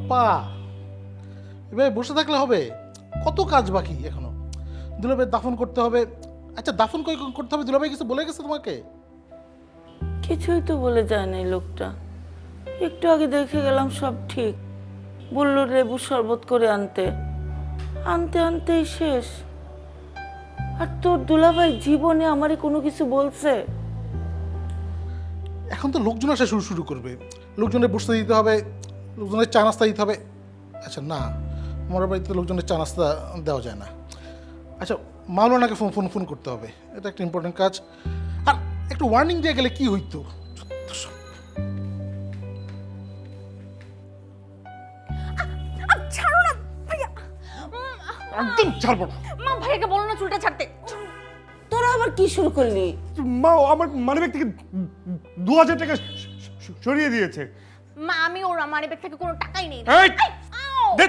আপা এভাবে বসে থাকলে হবে? কত কাজ বাকি এখনো। দুলাভাই দাফন করতে হবে। আচ্ছা দাফন করতে হবে, দুলাভাই কিছু বলে গেছে তোমাকে? কিছুই তো বলে যায় না এই লোকটা। একটু আগে দেখে গেলাম সব ঠিক, বললো লেবু শরবত করে আনতে, আনতে আনতেই শেষ। আর তোর দুলাভাই জীবনে আমারে কোনো কিছু বলছে? এখন তো লোকজন আসা শুরু শুরু করবে, লোকজনের বসতে দিতে হবে, লোকজনের চা নাস্তা দিতে হবে। আচ্ছা না, আমার বাড়িতে লোকজনের চা নাস্তা দেওয়া যায় না। আচ্ছা মাওলানাকে ফোন ফোন ফোন করতে হবে, এটা একটা ইম্পর্টেন্ট কাজ। আর একটু ওয়ার্নিং দিয়ে গেলে কি হইতো? ছাড়ো না ভাইয়া। একদম ছাড়বো না। মা ভাইয়াকে বলো না চুলটা ছাড়তে। তোরা আবার কি শুরু করলি? মা আমার মানিব্যাগ থেকে 2000 টাকা সরিয়ে দিয়েছে। মা আমি ওর মানি ব্যাগ থেকে কোনো টাকাই নেই। এই! দে!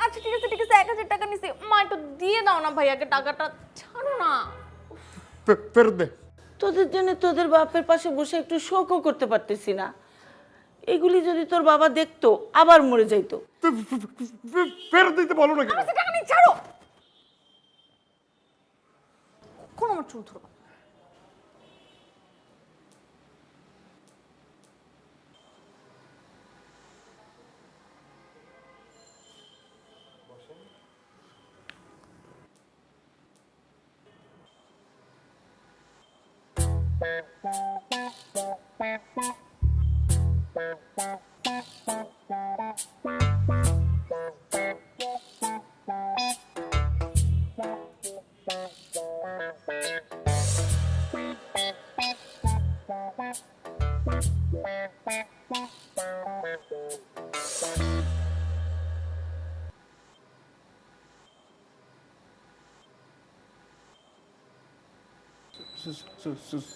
আচ্ছা ঠিক আছে 1000 টাকা নিছি। মা একটু দিয়ে দাও না ভাইয়াকে টাকাটা, ছাড়ো না। ফেরত দে। তোদের জন্য তোদের বাপের পাশে বসে একটু শোকও করতে পারতেছি না। এগুলি যদি তোর বাবা দেখতো আবার মরে যাইতো। ফেরত দিতে বলো না কেন? আমার টাকা নেই, ছাড়ো। কোন আমার চুল ধরো।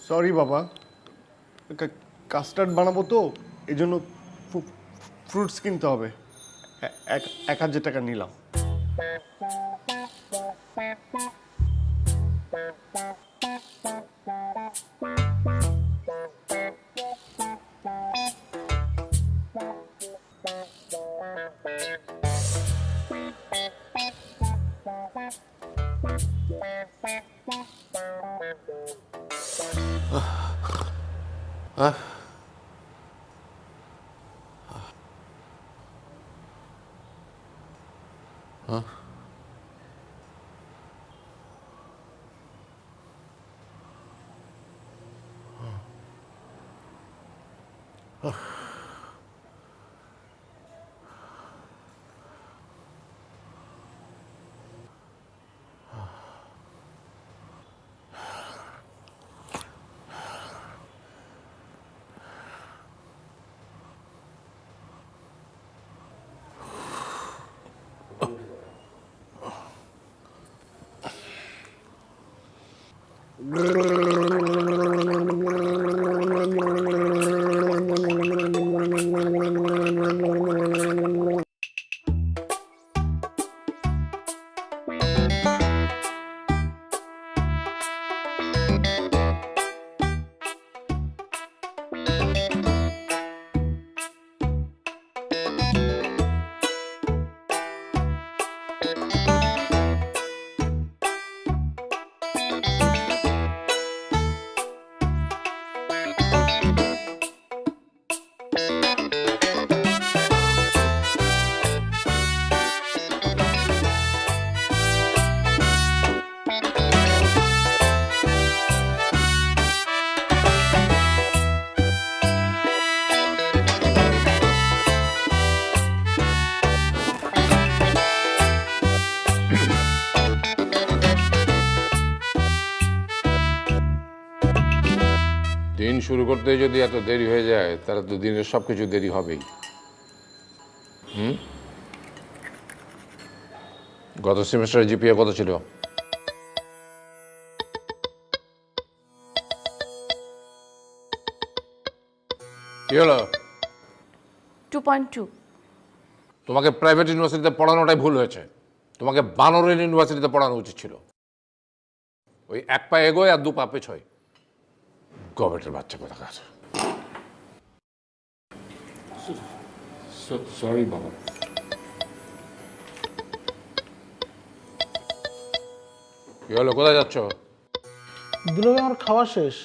সরি বাবা, কাস্টার্ড বানাবো তো এই জন্য ফ্রুটস কিনতে হবে। 1000 টাকা নিলাম। দিন শুরু করতে যদি এত দেরি হয়ে যায় তাহলে তো দিনের সব কিছু দেরি হবেই। গত সেমিস্টারে জিপিএ কত ছিল? কি হলো? 2.2। তোমাকে প্রাইভেট ইউনিভার্সিটিতে পড়ানোটাই ভুল হয়েছে। তোমাকে বানরের ইউনিভার্সিটিতে পড়ানো উচিত ছিল। ওই এক পা এগোয় আর দু পা পেছয়। গবেটের বাচ্চা কোথাকার। সরি বাবা। কি হলো, কোথায় যাচ্ছ? দুলাভাই আমার খাওয়া শেষ।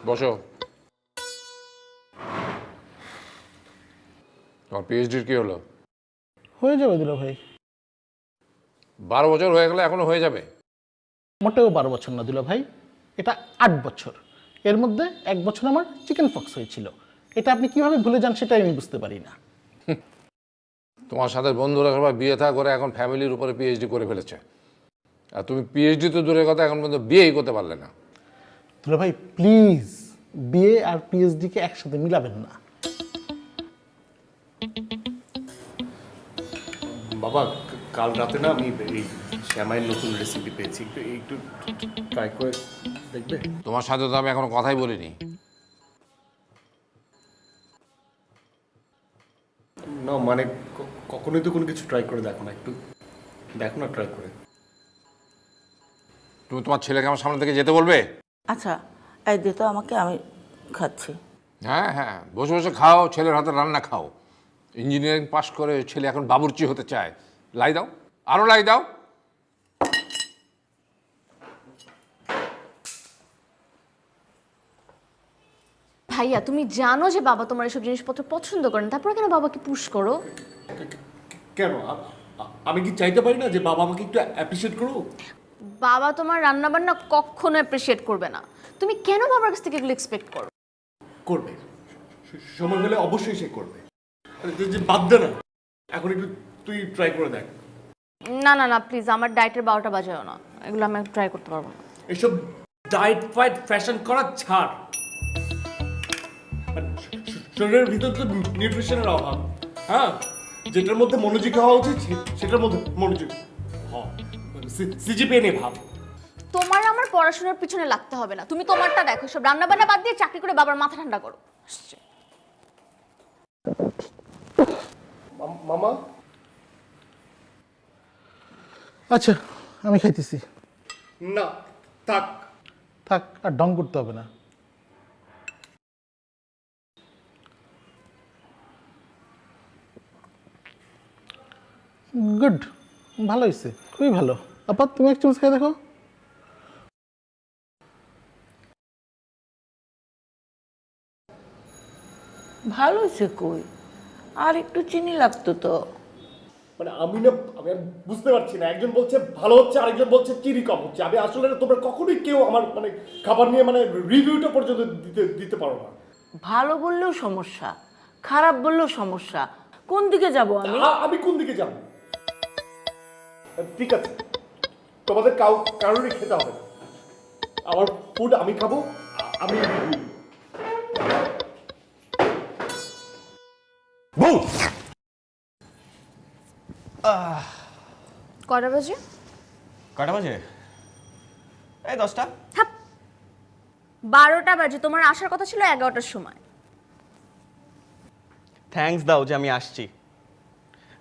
বসো। তোমার পিএইচডির কি হলো? হয়ে যাবে দুলাভাই। 12 বছর হয়ে গেলে এখনো হয়ে যাবে? মোটেও 12 বছর না দুলাভাই, এটা 8 বছর। এর মধ্যে 1 বছর আমার চিকেন পক্স হয়েছিল। এটা আপনি কিভাবে ভুলে যান সেটাই আমি বুঝতে পারি না। তোমার সাথে বন্ধুরা সবাই বিয়ে থা করে এখন ফ্যামিলির উপরে পিএইচডি করে ফেলেছে, আর তুমি পিএইচডি তো দূরের কথা এখন পর্যন্ত বিয়েই করতে পারলে না। দুলাভাই প্লিজ, বিএ আর পিএইচডিকে একসাথে মিলাবেন না। বাবা, কাল রাতে না আমি এই শ্যামাইয়ের নতুন রেসিপি পেয়েছি, একটু ট্রাই করে দেখবে? তোমার সাথে তো আমি এখনো কথাই বলিনি। না মানে কখনোই তো কোনো কিছু ট্রাই করে দেখো না, একটু দেখো না ট্রাই করে। তুমি তোমার ছেলেকে আমার সামনে থেকে যেতে বলবে? আচ্ছা এই দে তো আমাকে, আমি খাচ্ছি। হ্যাঁ হ্যাঁ, বসে বসে খাও, ছেলের হাতে রান্না খাও। ইঞ্জিনিয়ারিং পাশ করে ছেলে এখন বাবুর্চি হতে চায়। লাই দাও, আরও লাই দাও। ভাইয়া তুমি জানো যে বাবা তোমার এসব জিনিসপত্র পছন্দ করে না, তারপরে কেন বাবাকে পুশ করো? কেন আমি কি চাইতে পারি না যে বাবা আমাকে একটু অ্যাপ্রিশিয়েট করো? বাবা তোমার রান্না বান্না কখনো অ্যাপ্রিশিয়েট করবে না। তুমি কেন বাবার কাছ থেকে এগুলো এক্সপেক্ট করো? করবে, সময় হলে অবশ্যই সে করবে। যে বাদ দে না, এখন একটু তুই ট্রাই করে দেখ। না না না প্লিজ, আমার ডায়েটের 12টা বাজাও না, এগুলো আমি ট্রাই করতে পারবো না। এসব ডায়েট ফাইট ফ্যাশন করা ছাড়। শরীরের ভিতর তো নিউট্রিশনের অভাব। হ্যাঁ, যেটার মধ্যে মনোযোগী হওয়া উচিত সেটার মধ্যে মনোযোগী সিজিপিএ নিয়ে ভাব। তোমার আমার পড়াশোনার পিছনে লাগতে হবে না, তুমি তোমারটা দেখো। সব রান্না বান্না বাদ দিয়ে চাকরি করে বাবার মাথা ঠান্ডা করো। মামা, আচ্ছা আমি খাইতেছি। না থাক। থাক, আর ডং করতে হবে না। গুড, ভালো হয়েছে, খুবই ভালো। আপা তুমি এক চামচ খেয়ে দেখো। ভালো হয়েছে কই, আর একটু চিনি লাগতো তো। মানে আমি আর বুঝতে পারছি না, একজন বলছে ভালো হচ্ছে, আরেকজন বলছে চিনি কম হচ্ছে। আমি আসলে তোমরা কখনোই কেউ আমার মানে খাবার নিয়ে মানে রিভিউটা পর্যন্ত দিতে পারো না। ভালো বললেও সমস্যা, খারাপ বললেও সমস্যা, কোন দিকে যাব আমি? আমি কোন দিকে যাব? ঠিক আছে, তোমাদের কারোরই খেতে হবে না। আমার ফুড আমি খাবো, আমি কটা বাজে? কটা বাজে? এই 10টা। হ্যাঁ 12টা বাজে, তোমার আসার কথা ছিল 11টার সময়। থ্যাঙ্কস দাও যে আমি আসছি।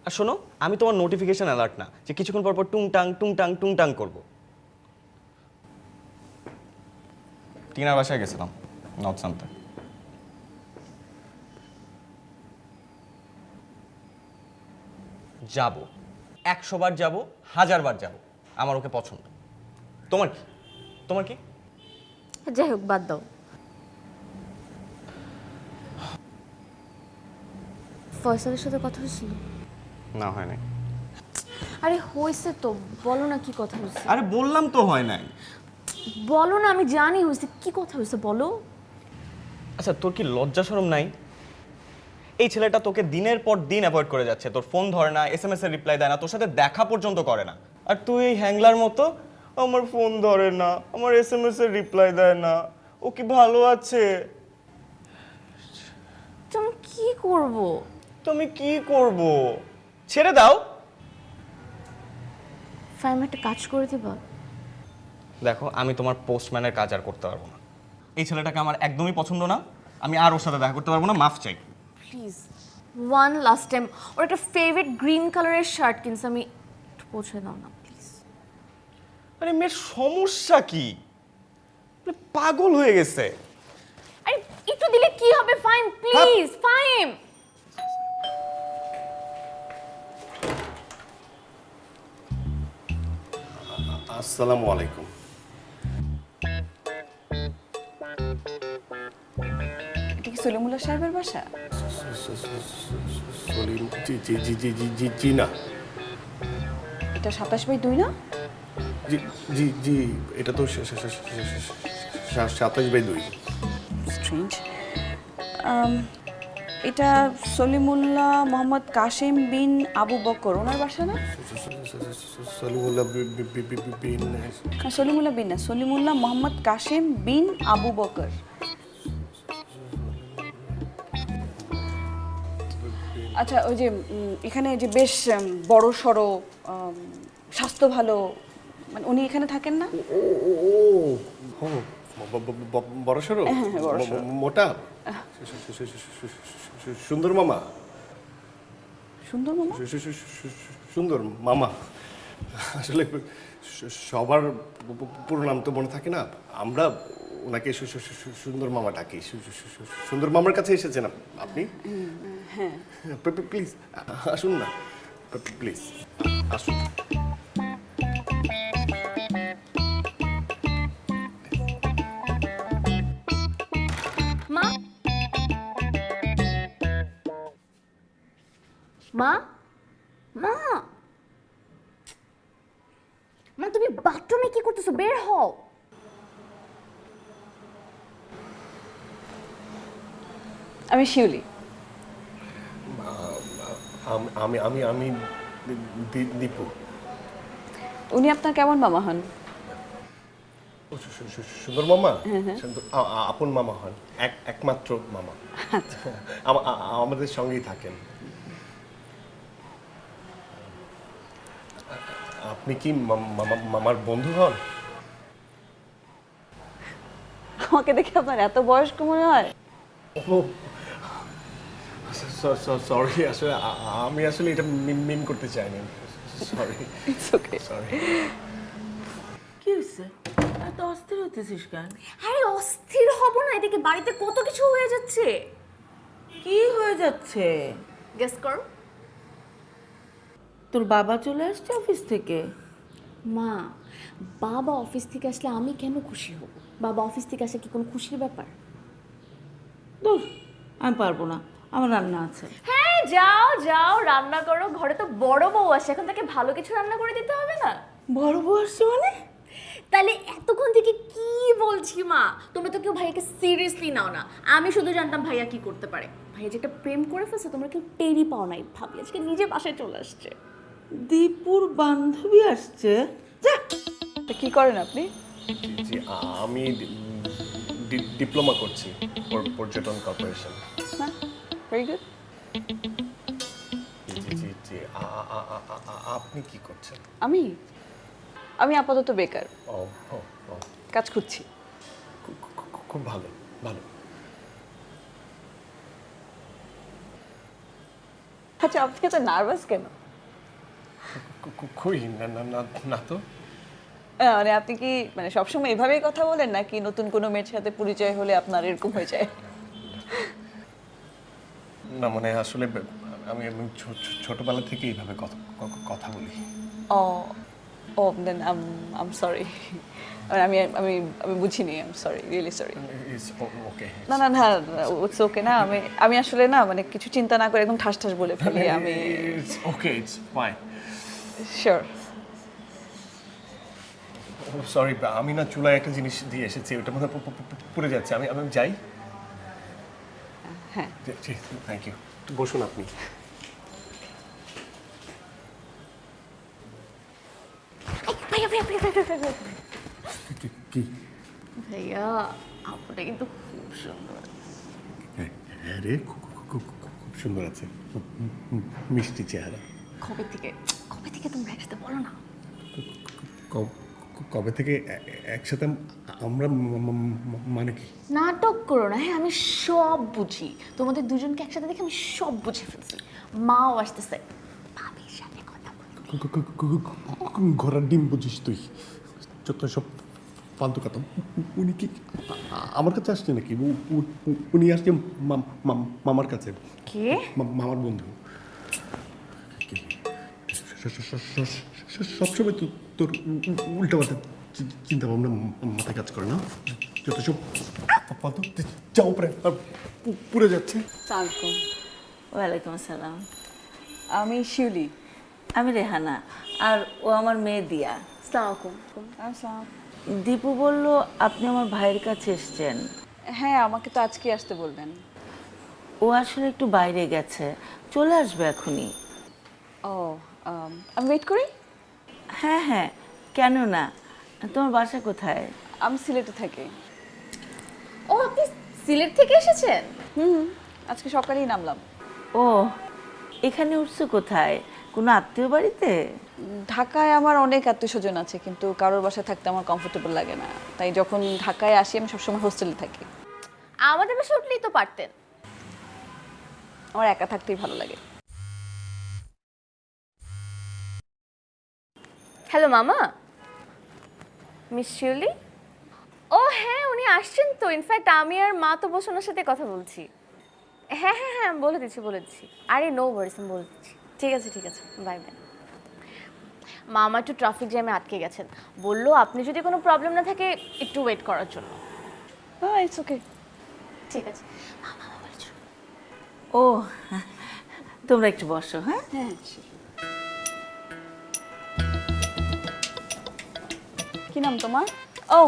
আর শোনো, আমি তোমার নোটিফিকেশন অ্যালার্ট না যে কিছুক্ষণ পর পর টুংটাং টুংটাং টুংটাং করব। টিনার বাসায় গেছিলাম নর্থ সামতে। যাব, 100 বার যাব, 1000 বার যাব, আমার ওকে পছন্দ। তোমার কি? তোমার কি? যাই হোক বাদ দাও। ফয়সালের সাথে কথা হয়েছিল? না, হয় নাই। আরে হয়েছে তো, বলো না কি কথা হয়েছে। আরে বললাম তো হয় নাই। বলো না, আমি জানি হয়েছে। কি কথা হয়েছে বলো। আচ্ছা, তোর কি লজ্জা শরম নাই? এই ছেলেটা তোকে দিনের পর দিন অ্যাভয়েড করে যাচ্ছে, তোর ফোন ধরে না, এসএমএস এর রিপ্লাই দেয় না, তোর সাথে দেখা পর্যন্ত করে না। আর তুই এই হ্যাংলার মতো আমার ফোন ধরে না, আমার এসএমএস এর রিপ্লাই দেয় না, ও কি ভালো আছে? তুমি কি করব? তুমি কি করব? ছেড়ে দাও। ফাইম একটা কাজ করে দিবা? দেখো, আমি তোমার পোস্টম্যানের কাজ আর করতে পারবো না। এই ছেলেটাকে আমার একদমই পছন্দ না, আমি আর ওর সাথে দেখা করতে পারবো না, মাফ চাই। Please one last time. ওর একটা ফেভারিট গ্রিন কালারের শার্ট কিনছে, আমি একটু পৌঁছে দাও না প্লিজ। আরে মেয়ের সমস্যা কি? পাগল হয়ে গেছে। আরে একটু দিলে কি হবে? ফাইম প্লিজ, ফাইম। আসসালামু আলাইকুম। এটা কি সলিমুল্লাহ সাহেবের বাসা? সলিম, জি জি জি জি জি জি জি না, এটা 27/2 না? জি জি জি, এটা তো 27/2। স্ট্রেঞ্জ। এটা সলিমুল্লাহ মোহাম্মদ কাসেম বিন আবু বকর ওনার বাসা না? সলিমুল্লাহ বিন সলিমুল্লাহ বিন না, সলিমুল্লাহ মোহাম্মদ কাসেম বিন আবু বকর। আচ্ছা, ওই যে এখানে যে বেশ বড় সড়ো, স্বাস্থ্য ভালো, মানে উনি এখানে থাকেন না? বড়সড়, হ্যাঁ, বড়সড়। মোটা, সুন্দর মামা, সুন্দর মামা? সুন্দর মামা। আসলে সবার পুরো নাম তো মনে থাকে না, আমরা ওনাকে সুন্দর মামা ডাকি। সুন্দর মামার কাছে এসেছেন আপনি? হ্যাঁ। প্লিজ আসুন না, প্লিজ আসুন। মা, মা, মা, মা, তুমি বাথরুমে কি করতেছো? বের হও। আমি শিউলি। আমি আমি আমি দীপু। উনি আপনার কেমন মামা হন? সুন্দর মামা, আপন মামা হন, একমাত্র মামা। আমাদের সঙ্গেই থাকেন। আপনি কি মামার বন্ধু হন? আমাকে দেখে আপনার এত বয়স্ক মনে হয়? সরি, আসলে আমি আসলে এটা মিন করতে চাইনি। Sorry, it's okay. সরি। কি হয়েছে? এত অস্থির হতেছিস কেন? আরে অস্থির হব না, এদিকে বাড়িতে কত কিছু হয়ে যাচ্ছে। কি হয়ে যাচ্ছে? গেস করো। তোর বাবা চলে আসছে অফিস থেকে? মা, বাবা অফিস থেকে আসলে আমি কেন খুশি হব? বাবা অফিস থেকে আসলে কি কোনো খুশির ব্যাপার? দূর, আমি পারবো না, আমার রান্না আছে। হ্যাঁ, যাও যাও, রান্না করো। ঘরে তো বড় বউ আছে, এখন তাকে ভালো কিছু রান্না করে দিতে হবে না? বড় বউ আসছে মানে? তাহলে এতক্ষণ থেকে কি বলছি মা? তোমরা তো কেউ ভাইয়াকে সিরিয়াসলি নাও না। আমি শুধু জানতাম ভাইয়া কি করতে পারে। ভাইয়া যে একটা প্রেম করে ফেলছে, তোমরা কেউ টেরই পাও নাই। ভাবি আজকে নিজে বাসায় চলে আসছে। দীপুর বান্ধবী আসছে? যা। তো কি করেন আপনি? জি, আমি ডিপ্লোমা করছি পর্যটন কর্পোরেশন। হ্যাঁ, ভেরি গুড। জি জি জি, আপনি কি করছেন? আমি আমি আপাতত বেকার, ও ও ও, কাজ খুঁজছি। খুব ভালো, ভালো। আচ্ছা, আপনি এত নার্ভাস কেন? খুবই না না না না তো। মানে আপনি কি মানে সবসময় এভাবেই কথা বলেন, নাকি নতুন কোনো মেয়ের সাথে পরিচয় হলে আপনার এরকম হয়ে যায়? না মানে আসলে আমি ছোটবেলা থেকে এইভাবে কথা বলি। ও ও দেন আম সরি। আমি আমি আমি বুঝিনি, আম সরি, রিয়েলি সরি। ওকে। না না না, ইটস ওকে। না, আমি আসলে না মানে কিছু চিন্তা না করে একদম ঠাস ঠাস বলে ফেলি আমি। ওকে, ইটস ফাইন। শিওর। সরি, আমি না চুলায় একটা জিনিস দিয়ে এসেছি, ওটার মধ্যে পড়ে যাচ্ছে। আমি আমি যাই। হ্যাঁ। Thank you. বসুন আপনি। ভাইয়া ভাইয়া ভাইয়া ভাইয়া ভাইয়া, কি? ভাইয়া আপুটা কিন্তু খুব সুন্দর। হ্যাঁ রে, খুব সুন্দর আছে, মিষ্টি চেহারা। কবে থেকে তোমরা একসাথে বলো না? কবে থেকে একসাথে আমরা মানে কি? নাটক করো না। হ্যাঁ, আমি সব বুঝি। তোমাদের দুজনকে একসাথে দেখে আমি সব বুঝে ফেলছি। মাও আসতেছে, ভাবির সাথে কথা বলতে। ঘোড়ার ডিম বুঝিস তুই? যত সব ফালতু কথা। উনি কি আমার কাছে আসছে নাকি? উনি আসছে মামার কাছে। কে? মামার বন্ধু। সবসময় তোর উল্টা পাল্টা চিন্তা ভাবনা মাথায় কাজ করে না, যত সব ফালতু যা উপরে আর পুড়ে যাচ্ছে। সালামালাইকুম। ওয়ালাইকুম আসসালাম। আমি শিউলি। আমি রেহানা, আর ও আমার মেয়ে দিয়া। আসসালামাইকুম। আসসালাম। দীপু বলল আপনি আমার ভাইয়ের কাছে এসেছেন। হ্যাঁ, আমাকে তো আজকে আসতে বললেন। ও আসলে একটু বাইরে গেছে, চলে আসবে এখনই। ও, আমি ওয়েট করি। হ্যাঁ হ্যাঁ, কেন না। তোমার বাসা কোথায়? আমি সিলেটে থাকি। ও আপনি সিলেট থেকে এসেছেন? আজকে সকালেই নামলাম। ও, এখানে উঠছো কোথায়? কোনো আত্মীয় বাড়িতে? ঢাকায় আমার অনেক আত্মীয় স্বজন আছে, কিন্তু কারোর বাসায় থাকতে আমার কমফোর্টেবল লাগে না, তাই যখন ঢাকায় আসি আমি সবসময় হোস্টেলে থাকি। আমাদের বাসায় উঠলেই তো পারতেন। আমার একা থাকতেই ভালো লাগে। হ্যালো মামা, মিস শিউলি। ও হ্যাঁ, উনি আসছেন তো। ইনফ্যাক্ট আমি আর মা তো বসে ওনার সাথে কথা বলছি। হ্যাঁ হ্যাঁ হ্যাঁ, বলে দিচ্ছি। আরে নো ওয়ারিস, আমি বলে দিচ্ছি। ঠিক আছে, বাই বাই। মামা একটু ট্রাফিক জ্যামে আটকে গেছেন, বললো আপনি যদি কোনো প্রবলেম না থাকে একটু ওয়েট করার জন্য। হ্যাঁ, ইটস ওকে। ঠিক আছে। ও, তোমরা একটু বসো। হ্যাঁ, হ্যাঁ, কি নাম তোমার? ও,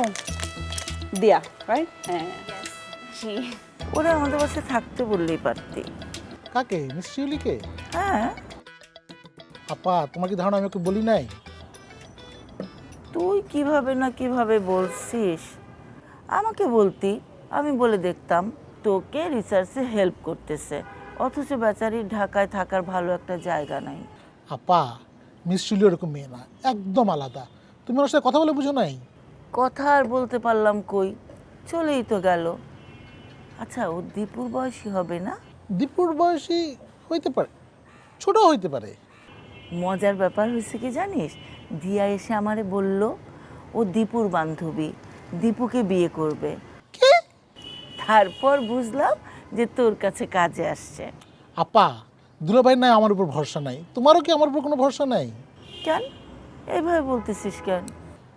দিয়া, রাইট? হ্যাঁ। জি। ওরা আমাদের বাসায় থাকতে বললেই পারতে। কাকে? মিস শিউলিকে? হ্যাঁ, আপা, তোমার কি ধারণা আমি ওকে বলি নাই? তুই কিভাবে বলছিস? আমাকে বলতি, আমি বলে দেখতাম তোকে রিসার্চে হেল্প করতেছে, অথচ বেচারি ঢাকায় থাকার ভালো একটা জায়গা নাই। আপা, মিস শিউলি ওরকম মেয়ে না, একদম আলাদা। তুমি ওর সাথে কথা বলে বুঝো নাই? কথা আর বলতে পারলাম কই, চলেই তো গেল। আচ্ছা, ও দীপুর বয়সী হবে না? দীপুর বয়সী হইতে পারে, ছোট হইতে পারে। মজার ব্যাপার হয়েছে কি জানিস, দিয়া এসে আমারে বলল ও দীপুর বান্ধবী, দীপুকে বিয়ে করবে। তারপর বুঝলাম যে তোর কাছে কাজে আসছে। আপা, দুলাভাইয়ের নাই আমার উপর ভরসা নাই, তোমারও কি আমার উপর কোনো ভরসা নাই? কেন এইভাবে বলতেছিস কেন?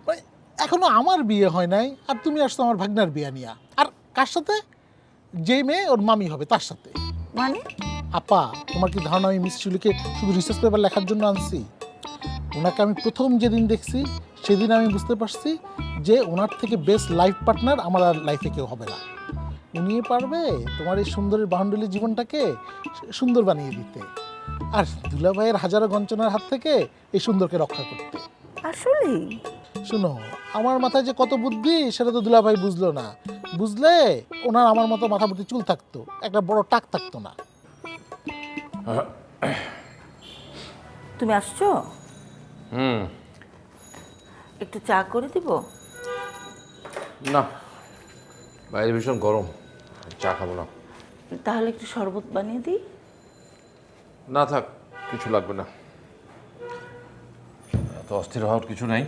মানে এখনো আমার বিয়ে হয় নাই, আর তুমি আসছো আমার ভাগ্নার বিয়ে নিয়া। আর কার সাথে? যে মেয়ে ওর মামি হবে তার সাথে। মানে আপা, তোমার কি ধারণা আমি মিস শিউলিকে শুধু রিসার্চ পেপার লেখার জন্য আনছি? ওনাকে আমি প্রথম যেদিন দেখছি সেদিন আমি বুঝতে পারছি যে ওনার থেকে বেস্ট লাইফ পার্টনার আমার আর লাইফে কেউ হবে না। উনি পারবে তোমার এই সুন্দরের বাহুণ্ডলী জীবনটাকে সুন্দর বানিয়ে দিতে, আর দুলাভাইয়ের হাজারো গঞ্চনার হাত থেকে এই সুন্দরকে রক্ষা করতে। আসলেই? শুনো, আমার মাথায় যে কত বুদ্ধি সেটা তো দুলাভাই বুঝলো না। বুঝলে ওনার আমার মতো মাথা ভর্তি চুল থাকতো, একটা বড় টাক থাকতো না। তুমি আসছো? একটু চা করে দিব? না, বাইরে ভীষণ গরম, চা খাবো না। তাহলে একটু শরবত বানিয়ে দিই? না থাক, কিছু লাগবে না। এত অস্থির হওয়ার কিছু নাই।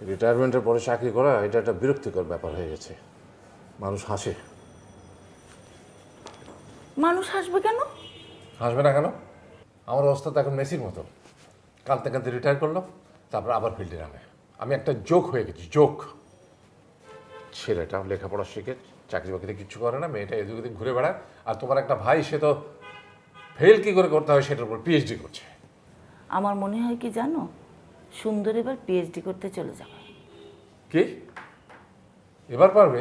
রিটায়ারমেন্টের পরে চাকরি করা এটা একটা বিরক্তিকর ব্যাপার হয়ে গেছে। মানুষ হাসে। মানুষ হাসবে কেন? হাসবে না কেন? আমার অবস্থা তো এখন মেসির মতো, কাঁদতে কাঁদতে রিটায়ার করলো, তারপর আবার ফিল্ডে নামে। আমি একটা জোক হয়ে গেছি, জোক। ছেলেটা লেখাপড়া শিখে চাকরি বাকরিতে কিচ্ছু করে না, মেয়েটা এদিক ওদিক ঘুরে বেড়ায়, আর তোমার একটা ভাই সে তো ফেল কী করে করতে হয় সেটার উপর পিএইচডি করছে। আমার মনে হয় কি জানো, সুন্দর এবার পিএইচডি করতে চলে যাবে। কি এবার পারবে?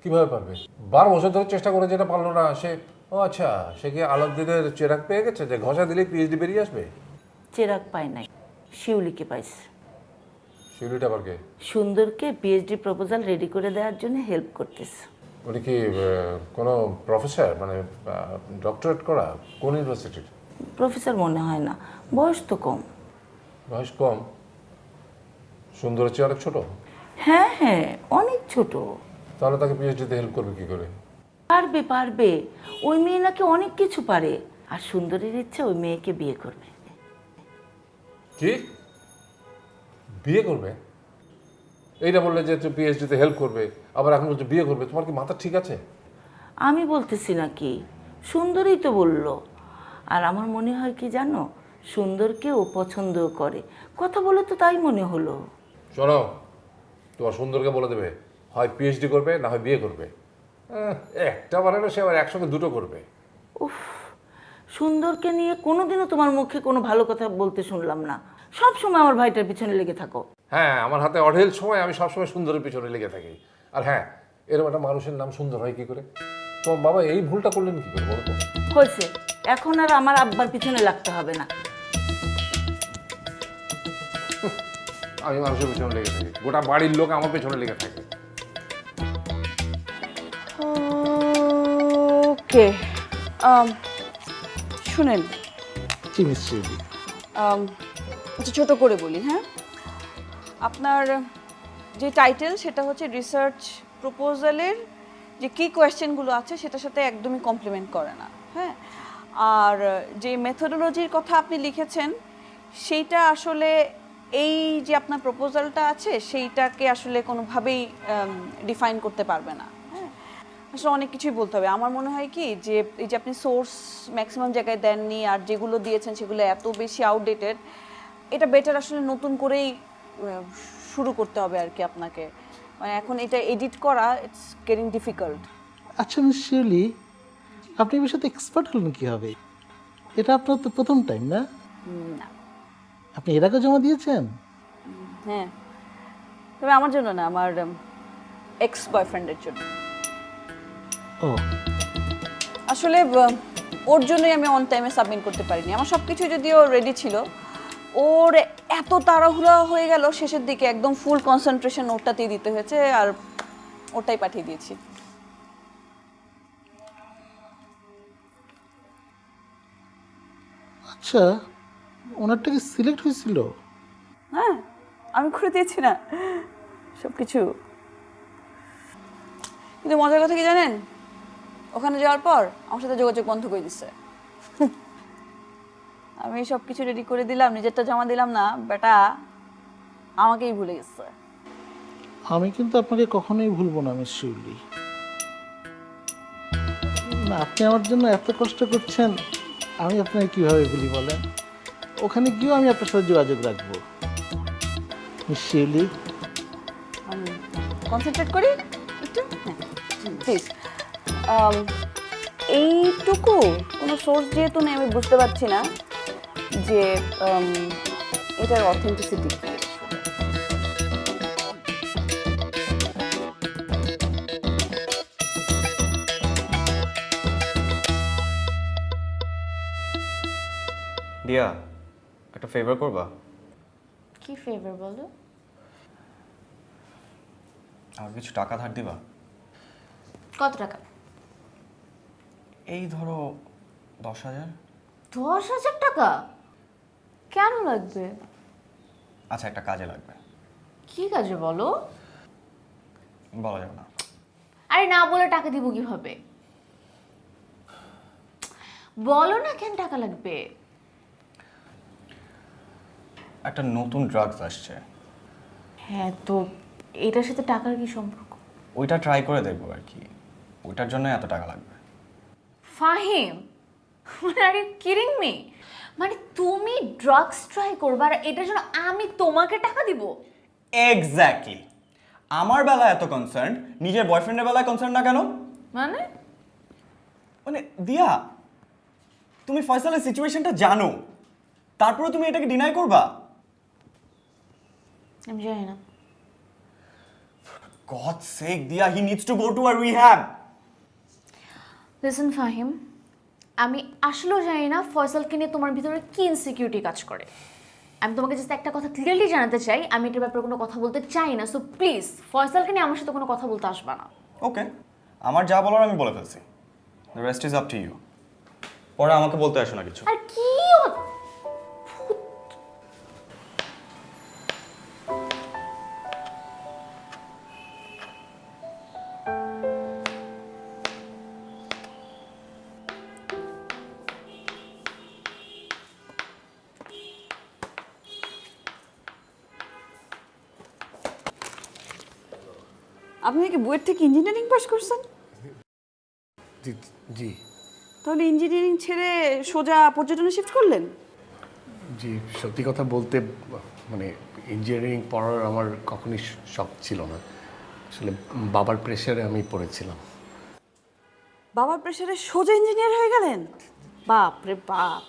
কিভাবে পারবে? 12 বছর ধরে চেষ্টা করে যেটা পারলো না সে। ও আচ্ছা, সে কি আলোকদিনের চেরাগ পেয়ে গেছে যে ঘষা দিলেই পিএইচডি বেরিয়ে আসবে? চেরাগ পায় নাই, শিউলিকে পাইছে। শিউলিটা আবার কে? সুন্দরকে পিএইচডি প্রপোজাল রেডি করে দেওয়ার জন্য হেল্প করতেছে। উনি কি কোনো প্রফেসর, মানে ডক্টরেট করা? কোন ইউনিভার্সিটির? প্রফেসর মনে হয় না, বয়স তো কম। বয়স কম? সুন্দরের চেয়ে অনেক ছোট? হ্যাঁ হ্যাঁ, অনেক ছোট। তাহলে তাকে পিএইচডিতে হেল্প করবে কি করে? পারবে, ওই মেয়ে নাকি অনেক কিছু পারে, আর সুন্দরের ইচ্ছা ওই মেয়েকে বিয়ে করবে। কি বিয়ে করবে? এইটা বললে যে তুই পিএইচডিতে হেল্প করবে, আবার এখন বলছো বিয়ে করবে। তোমার কি মাথা ঠিক আছে? আমি বলতেছি নাকি, সুন্দরই তো বললো। আর আমার মনে হয় কি জানো, সুন্দরকে ও পছন্দ করে। কথা বলে তো তাই মনে হলো। শোনো, তোমার সুন্দরকে বলে দেবে হয় পিএইচডি করবে না হয় বিয়ে করবে। একটা বানানো সে আবার একসঙ্গে দুটো করবে। উফ, সুন্দরকে নিয়ে কোনোদিনও তোমার মুখে কোনো ভালো কথা বলতে শুনলাম না। সব সময় আমার ভাইটার পিছনে লেগে থাকো। হ্যাঁ, আমার হাতে অঢেল সময়, আমি সবসময় সুন্দরের পিছনে লেগে থাকি। আর হ্যাঁ, এরকম একটা মানুষের নাম সুন্দর হয় কি করে? তোমার বাবা এই ভুলটা করলেন কি করে বলো তো? হয়েছে, এখন আর আমার আব্বার পিছনে লাগতে হবে না। আমি মানুষের পিছনে লেগে থাকি, গোটা বাড়ির লোক আমার পেছনে লেগে থাকে। ওকে, শুনেন, কি মিস্ত্রি আচ্ছা ছোট করে বলি, হ্যাঁ। আপনার যে টাইটেল সেটা হচ্ছে রিসার্চ প্রপোজালের যে কী কোয়েশ্চেনগুলো আছে সেটার সাথে একদমই কমপ্লিমেন্ট করে না, হ্যাঁ। আর যে মেথোডোলজির কথা আপনি লিখেছেন সেইটা আসলে এই যে আপনার প্রপোজালটা আছে সেইটাকে আসলে কোনোভাবেই ডিফাইন করতে পারবে না, হ্যাঁ। আসলে অনেক কিছুই বলতে হবে। আমার মনে হয় কি যে এই যে আপনি সোর্স ম্যাক্সিমাম জায়গায় দেননি আর যেগুলো দিয়েছেন সেগুলো এত বেশি আউটডেটেড, এটা বেটার আসলে নতুন করেই শুরু করতে হবে আর কি আপনাকে। মানে এখন এটা এডিট করা ইটস গেটিং ডিফিকাল্ট। আচ্ছা মিস শিউলি, আপনি এই বিষয়তে এক্সপার্ট হলেন কীভাবে? এটা আপনার তো প্রথম টাইম না? না, আপনি এর আগে জমা দিয়েছেন? হ্যাঁ, তবে আমার জন্য না, আমার এক্স বয়ফ্রেন্ডের জন্য। ও আসলে ওর জন্যই আমি অন টাইমে সাবমিট করতে পারিনি। আমার সব কিছু যদিও রেডি ছিল, ওর এত তাড়াহুড়া হয়ে গেল শেষের দিকে, একদম ফুল কনসেন্ট্রেশন ওটাতেই দিতে হয়েছে আর ওটাই পাঠিয়ে দিয়েছি। আচ্ছা, ওনারটা কি সিলেক্ট হয়েছিল? হ্যাঁ, আমি করে দিয়েছি না সব কিছু। কিন্তু মজার কথা কি জানেন, ওখানে যাওয়ার পর আমার সাথে যোগাযোগ বন্ধ করে দিচ্ছে। আমি সব কিছু রেডি করে দিলাম, নিজেরটা জমা দিলাম না, বেটা আমাকেই ভুলে গেছে। আমি কিন্তু আপনাকে কখনোই ভুলবো না মিস শিউলি। না, আপনি আমার জন্য এত কষ্ট করছেন, আমি আপনাকে কীভাবে ভুলি বলেন? ওখানে গিয়েও আমি আপনার সাথে যোগাযোগ রাখবো মিস শিউলি। কনসেন্ট্রেট করি একটু, হ্যাঁ প্লিজ। এইটুকু কোনো সোর্স যেহেতু নেই, আমি বুঝতে পারছি না যে এটার অথেন্টিসিটি কি। দিয়া, একটা ফেভার করবা? কি ফেভার বলো? আমাকে কিছু টাকা ধার দিবা? কত টাকা? এই ধরো 10,000। 10,000 টাকা? কেন লাগবে? আচ্ছা, একটা কাজে লাগবে। কি কাজে বলো? বলা যাবে না। আরে না বলে টাকা দিব কিভাবে? বলো না কেন টাকা লাগবে? একটা নতুন ড্রাগস আসছে, হ্যাঁ, তো এটার সাথে টাকার কি সম্পর্ক? ওইটা ট্রাই করে দেখবো আর কি, ওইটার জন্য এত টাকা লাগবে। ফাহিম, মানে আর ইউ কিডিং মি? মানে তুমি ড্রাগস ট্রাই করবে আর এটার জন্য আমি তোমাকে টাকা দিব? এক্স্যাক্টলি। আমার বেলায় এত কনসার্ন, নিজের বয়ফ্রেন্ডের বেলায় কনসার্ন না কেন? মানে মানে দিয়া, তুমি ফয়সালের সিচুয়েশনটা জানো, তারপরে তুমি এটাকে ডিনাই করবা? আমি জানি না। God's sake, Dia, he needs to go to a rehab. Listen Fahim, আমি আসলেও জানি না ফয়সালকে নিয়ে তোমার ভিতরে কি ইনসিকিউরিটি কাজ করে। আমি তোমাকে জাস্ট একটা কথা ক্লিয়ারলি জানাতে চাই, আমি এটার ব্যাপারে কোনো কথা বলতে চাই না। সো প্লিজ ফয়সালকে নিয়ে আমার সাথে কোনো কথা বলতে আসবা না। ওকে, আমার যা বলার আমি বলে ফেলছি। The rest is up to you. পরে আমাকে বলতে আসো না কিছু। আর কি আপনি কি বুয়েট থেকে ইঞ্জিনিয়ারিং পাস করছেন? জি। তাহলে ইঞ্জিনিয়ারিং ছেড়ে সোজা পর্যটনে শিফট করলেন? জি, সত্যি কথা বলতে মানে ইঞ্জিনিয়ারিং পড়ার আমার কখনোই শখ ছিল না। আসলে বাবার প্রেশারে আমি পড়েছিলাম। বাবার প্রেশারে সোজা ইঞ্জিনিয়ার হয়ে গেলেন? বাপ রে বাপ!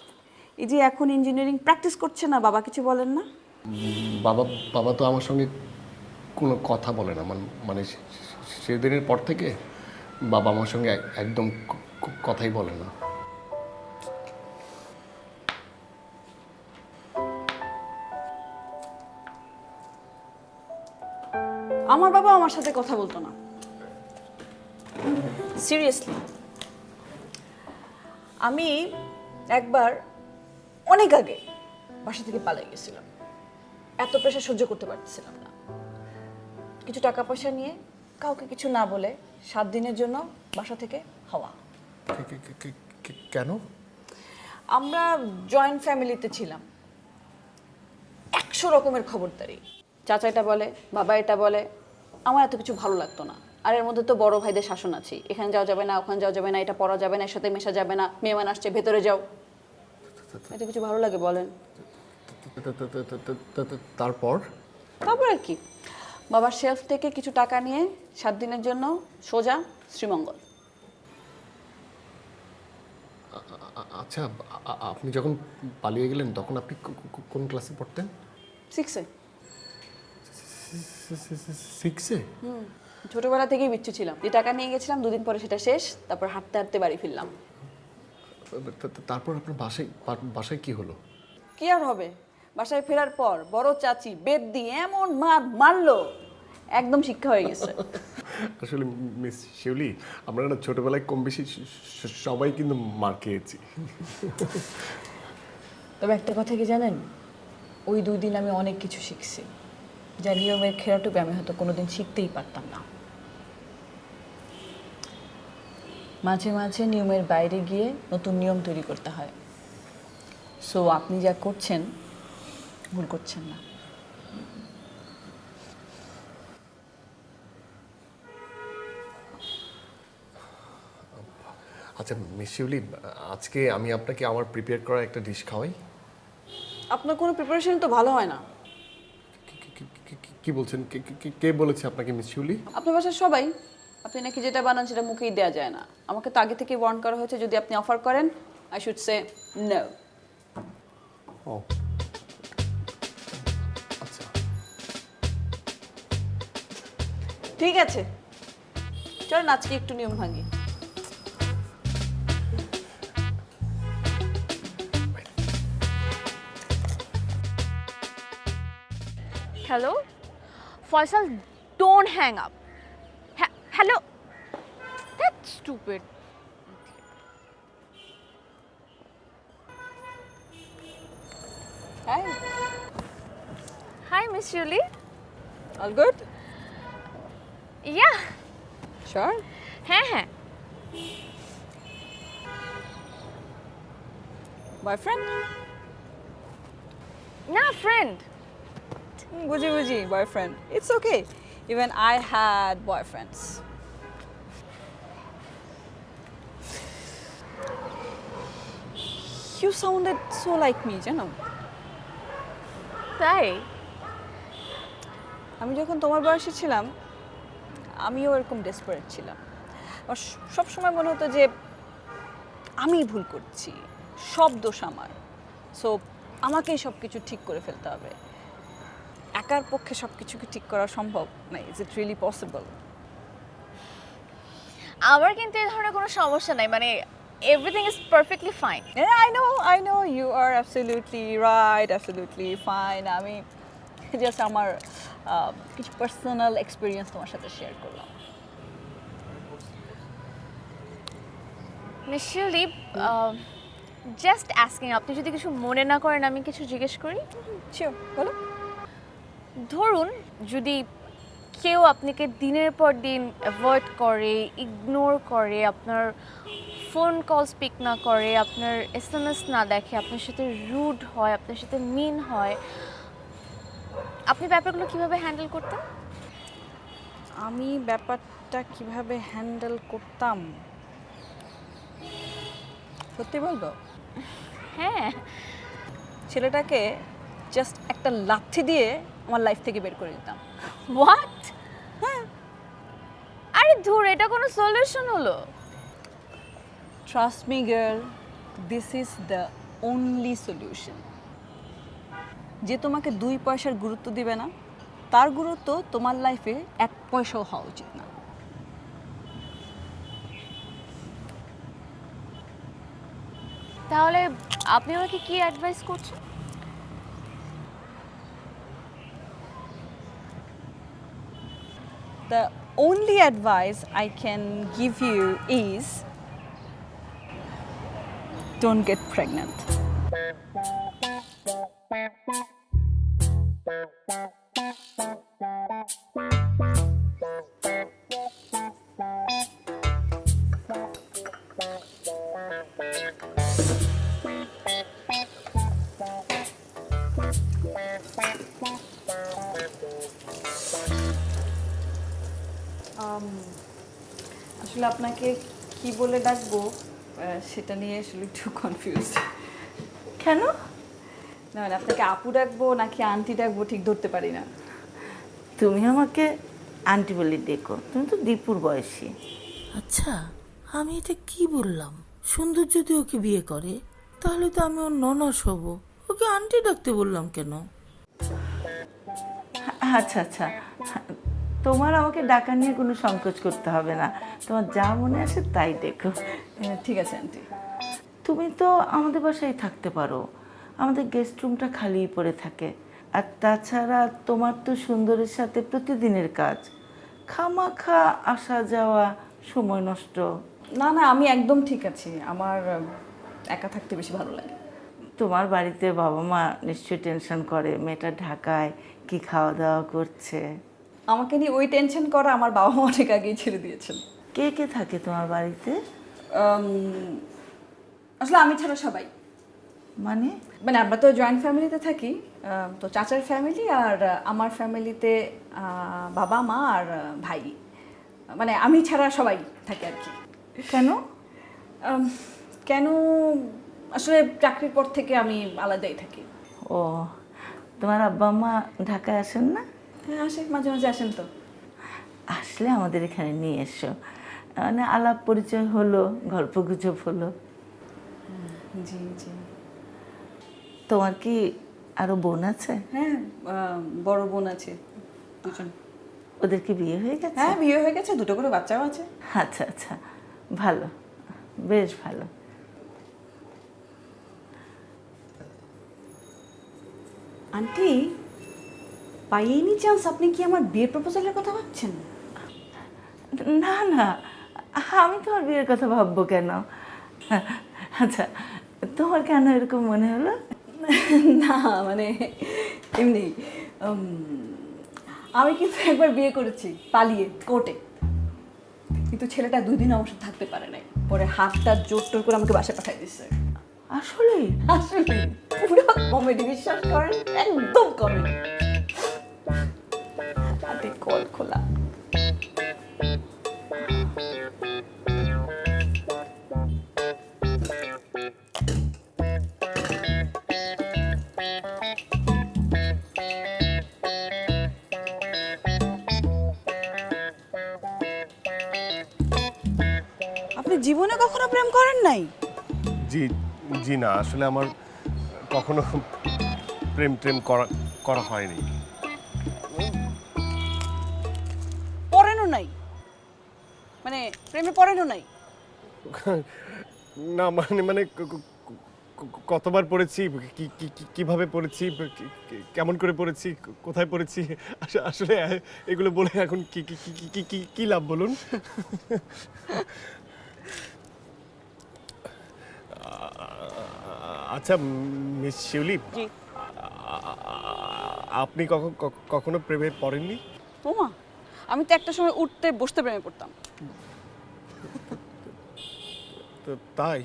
এই যে এখন ইঞ্জিনিয়ারিং প্র্যাকটিস করছে না, বাবা কিছু বলেন না? বাবা বাবা তো আমার সঙ্গে কোনো কথা বলে না, মানে সেদিনের পর থেকে বাবা আমার সঙ্গে একদম কথাই বলে না। আমার বাবা আমার সাথে কথা বলতো না, সিরিয়াসলি। আমি একবার অনেক আগে বাসা থেকে পালিয়ে গেছিলাম, এত প্রেশার সহ্য করতে পারছিলাম না। কিছু টাকা পয়সা নিয়ে কাউকে কিছু না বলে 7 দিনের জন্য বাসা থেকে হওয়া। কেন? আমরা জয়েন্ট ফ্যামিলিতে ছিলাম, 100 রকমের খবরদারি। চাচা এটা বলে, বাবা এটা বলে, আমার এত কিছু ভালো লাগতো না। আর এর মধ্যে তো বড় ভাইদের শাসন আছে, এখানে যাওয়া যাবে না, ওখানে যাওয়া যাবে না, এটা পড়া যাবে না, এর সাথে মেশা যাবে না, মেহমান আসছে ভেতরে যাও। এত কিছু ভালো লাগে বলেন? তারপর তারপর আর কি, বাবার শেলফ থেকে কিছু টাকা নিয়ে 7 দিনের জন্য সোজা শ্রীমঙ্গল। আচ্ছা, আপনি যখন পালিয়ে গেলেন তখন আপনি কোন ক্লাসে পড়তেন? 6-এ। 6-এ? ছোটবেলা থেকেই বিচ্ছু ছিলাম। যে টাকা নিয়ে গেছিলাম 2 দিন পরে সেটা শেষ, তারপর হাঁটতে হাঁটতে বাড়ি ফিরলাম। তারপর আপনার বাসায় কি হলো? কি আর হবে, বাসায় ফেরার পর বড় চাচি বেত দিয়ে এমন মারলো, একদম শিক্ষা হয়ে গেছে। আসলে মিস শিউলি, আমরা না ছোটবেলায় কম বেশি সবাই কিন্তু মার খেয়েছি। তবে একটা কথা কি জানেন, ওই 2 দিন আমি অনেক কিছু শিখছি, যা নিয়মের খেরাটুকু আমি হয়তো কোনোদিন শিখতেই পারতাম না। মাঝে মাঝে নিয়মের বাইরে গিয়ে নতুন নিয়ম তৈরি করতে হয়। সো আপনি যা করছেন ভুল করছেন না। আচ্ছা মিস শিউলি, আজকে আমি আপনাকে আমার প্রিপেয়ার করা একটা ডিশ খাওয়াই। আপনার কোনো প্রিপারেশন তো ভালো হয় না। কি বলছেন? কে বলেছে আপনাকে মিস শিউলি? আপনার বাসার সবাই। আপনি নাকি যেটা বানান সেটা মুখেই দেওয়া যায় না। আমাকে তো আগে থেকে ওয়ার্ন করা হয়েছে, যদি আপনি অফার করেন আই শুড সে নো। ও আচ্ছা, ঠিক আছে, চলেন আজকে একটু নিয়ম ভাঙি। Hello? Faisal, don't hang up. Hello? That's stupid. Hi, Hi, Miss Julie. All good? Yeah. Sure? হ্যাঁ। বয়ফ্রেন্ড? না, friend. বুঝি boyfriend. It's okay, even I had boyfriends. You sounded so like me, জানো? তাই? আমি যখন তোমার বয়সে ছিলাম আমিও এরকম ডেসপারেট ছিলাম। আমার সব সময় মনে হতো যে আমি ভুল করছি, সব দোষ আমার। সো আমাকেই সব কিছু ঠিক করে ফেলতে হবে। একার পক্ষে সব কিছু কি ঠিক করা সম্ভব? না, ইজ ইট রিয়েলি পসিবল? আমার কিন্তু এই ধরনের কোনো সমস্যা নাই, মানে everything is perfectly fine. I know you are absolutely right, absolutely fine. আমি জাস্ট আমার কিছু পার্সোনাল এক্সপিরিয়েন্স তোমার সাথে শেয়ার করলাম। মিস শিউলি, জাস্ট আস্কিং, আপনি যদি কিছু মনে না করেন আমি কিছু জিজ্ঞেস করি? শিওর, বলো। ধরুন যদি কেউ আপনাকে দিনের পর দিন অ্যাভয়েড করে, ইগনোর করে, আপনার ফোন কল স্পিক না করে, আপনার SMS না দেখে, আপনার সাথে রুড হয়, আপনার সাথে মিন হয়, আপনি ব্যাপারগুলো কিভাবে হ্যান্ডেল করতেন? আমি ব্যাপারটা কিভাবে হ্যান্ডেল করতাম সত্যি বলবো? হ্যাঁ। ছেলেটাকে জাস্ট একটা লাথি দিয়ে আমার লাইফ থেকে বের করে দিতাম। হোয়াট? আরে ধুর, এটা কোনো সলিউশন হলো? Trust me girl, this is the only solution. যে তোমাকে 2 পয়সার গুরুত্ব দিবে না, তার গুরুত্ব তোমার লাইফে 1 পয়সাও হওয়া উচিত না। তাহলে আপনি আমাকে কি অ্যাডভাইস করছেন? The only advice I can give you is don't get pregnant. আসলে আপনাকে কি বলে ডাকবো সেটা নিয়ে আসলে একটু কনফিউজ। কেন? না মানে আপনাকে আপু ডাকবো নাকি আন্টি ডাকবো ঠিক ধরতে পারি না। তুমি আমাকে আন্টি বলে ডেকো, তুমি তো দীপুর বয়সী। আচ্ছা, আমি এটা কি বললাম? সুন্দর যদি ওকে বিয়ে করে তাহলে তো আমি ওর ননস হব, ওকে আন্টি ডাকতে বললাম কেন? আচ্ছা আচ্ছা, তোমার আমাকে ডাকা নিয়ে কোনো সংকোচ করতে হবে না, তোমার যা মনে আসে তাই ডেকো। ঠিক আছে আন্টি। তুমি তো আমাদের বাসায় থাকতে পারো, আমাদের গেস্ট রুমটা খালিই পড়ে থাকে। আর তাছাড়া তোমার তো সুন্দরের সাথে প্রতিদিনের কাজ, খামাখা আসা যাওয়া, সময় নষ্ট। না না, আমি একদম ঠিক আছি, আমার একা থাকতে বেশি ভালো লাগে। তোমার বাড়িতে বাবা মা নিশ্চয়ই টেনশন করে মেয়েটা ঢাকায় কি খাওয়া দাওয়া করছে। আমাকে নিয়ে ওই টেনশন করা আমার বাবা মা অনেক আগেই ছেড়ে দিয়েছেন। কে কে থাকে তোমার বাড়িতে? আসলে আমি ছাড়া সবাই। মানে? মানে আমরা তো জয়েন্ট ফ্যামিলিতে থাকি, তো চাচার ফ্যামিলি আর আমার ফ্যামিলিতে বাবা মা আর ভাই, মানে আমি ছাড়া সবাই থাকে আর কি। কেন? কেন আসলে চাকরির পর থেকে আমি আলাদাই থাকি। ও, তোমার আব্বা মা ঢাকায় আসেন না? হ্যাঁ আসে, মাঝে মাঝে আসেন। তো আসলে আমাদের এখানে নিয়ে এসো, মানে আলাপ পরিচয় হলো, গল্প গুজব হলো। জি জি। তোমার কি আরো বোন আছে? হ্যাঁ, বড় বোন আছে 2জন। ওদের কি বিয়ে হয়ে গেছে? হ্যাঁ বিয়ে হয়ে গেছে, 2টো করে বাচ্চাও আছে। আচ্ছা আচ্ছা, ভালো, বেশ ভালো। আন্টি, বাই এনি চান্স আপনি কি আমার বিয়ের প্রপোজালের কথা ভাবছেন? না না, আমি তোমার বিয়ের কথা ভাববো কেন? আচ্ছা, তোমার কেন এরকম মনে হলো? না মানে এমনি, আমি কিন্তু একবার বিয়ে করেছি পালিয়ে কোর্টে, কিন্তু ছেলেটা 2 দিন আমার সাথে থাকতে পারে নাই, পরে হাতটা জোর টোর করে আমাকে বাসায় পাঠিয়ে দিচ্ছে। আসলে? আসলে পুরো কমেডি, বিশ্বাস করেন, একদম কমেডি। হাতে কল খোলা। আপনি জীবনে কখনো প্রেম করেন নাই? জি জি না, আসলে আমার কখনো প্রেম প্রেম করা করা হয়নি। পড়েনও নাই? মানে প্রেমে পড়েনও নাই? না মানে মানে কতবার পড়েছি, কিভাবে পড়েছি, কেমন করে পড়েছি, কোথায় পড়েছি, আসলে এগুলো বলে এখন কি লাভ বলুন? আচ্ছা মিস শিউলি, আপনি কখনো প্রেমে পড়েননি? ওমা, আমি তো একটা সময় উঠতে বসতে প্রেমে পড়তাম। তো তাই?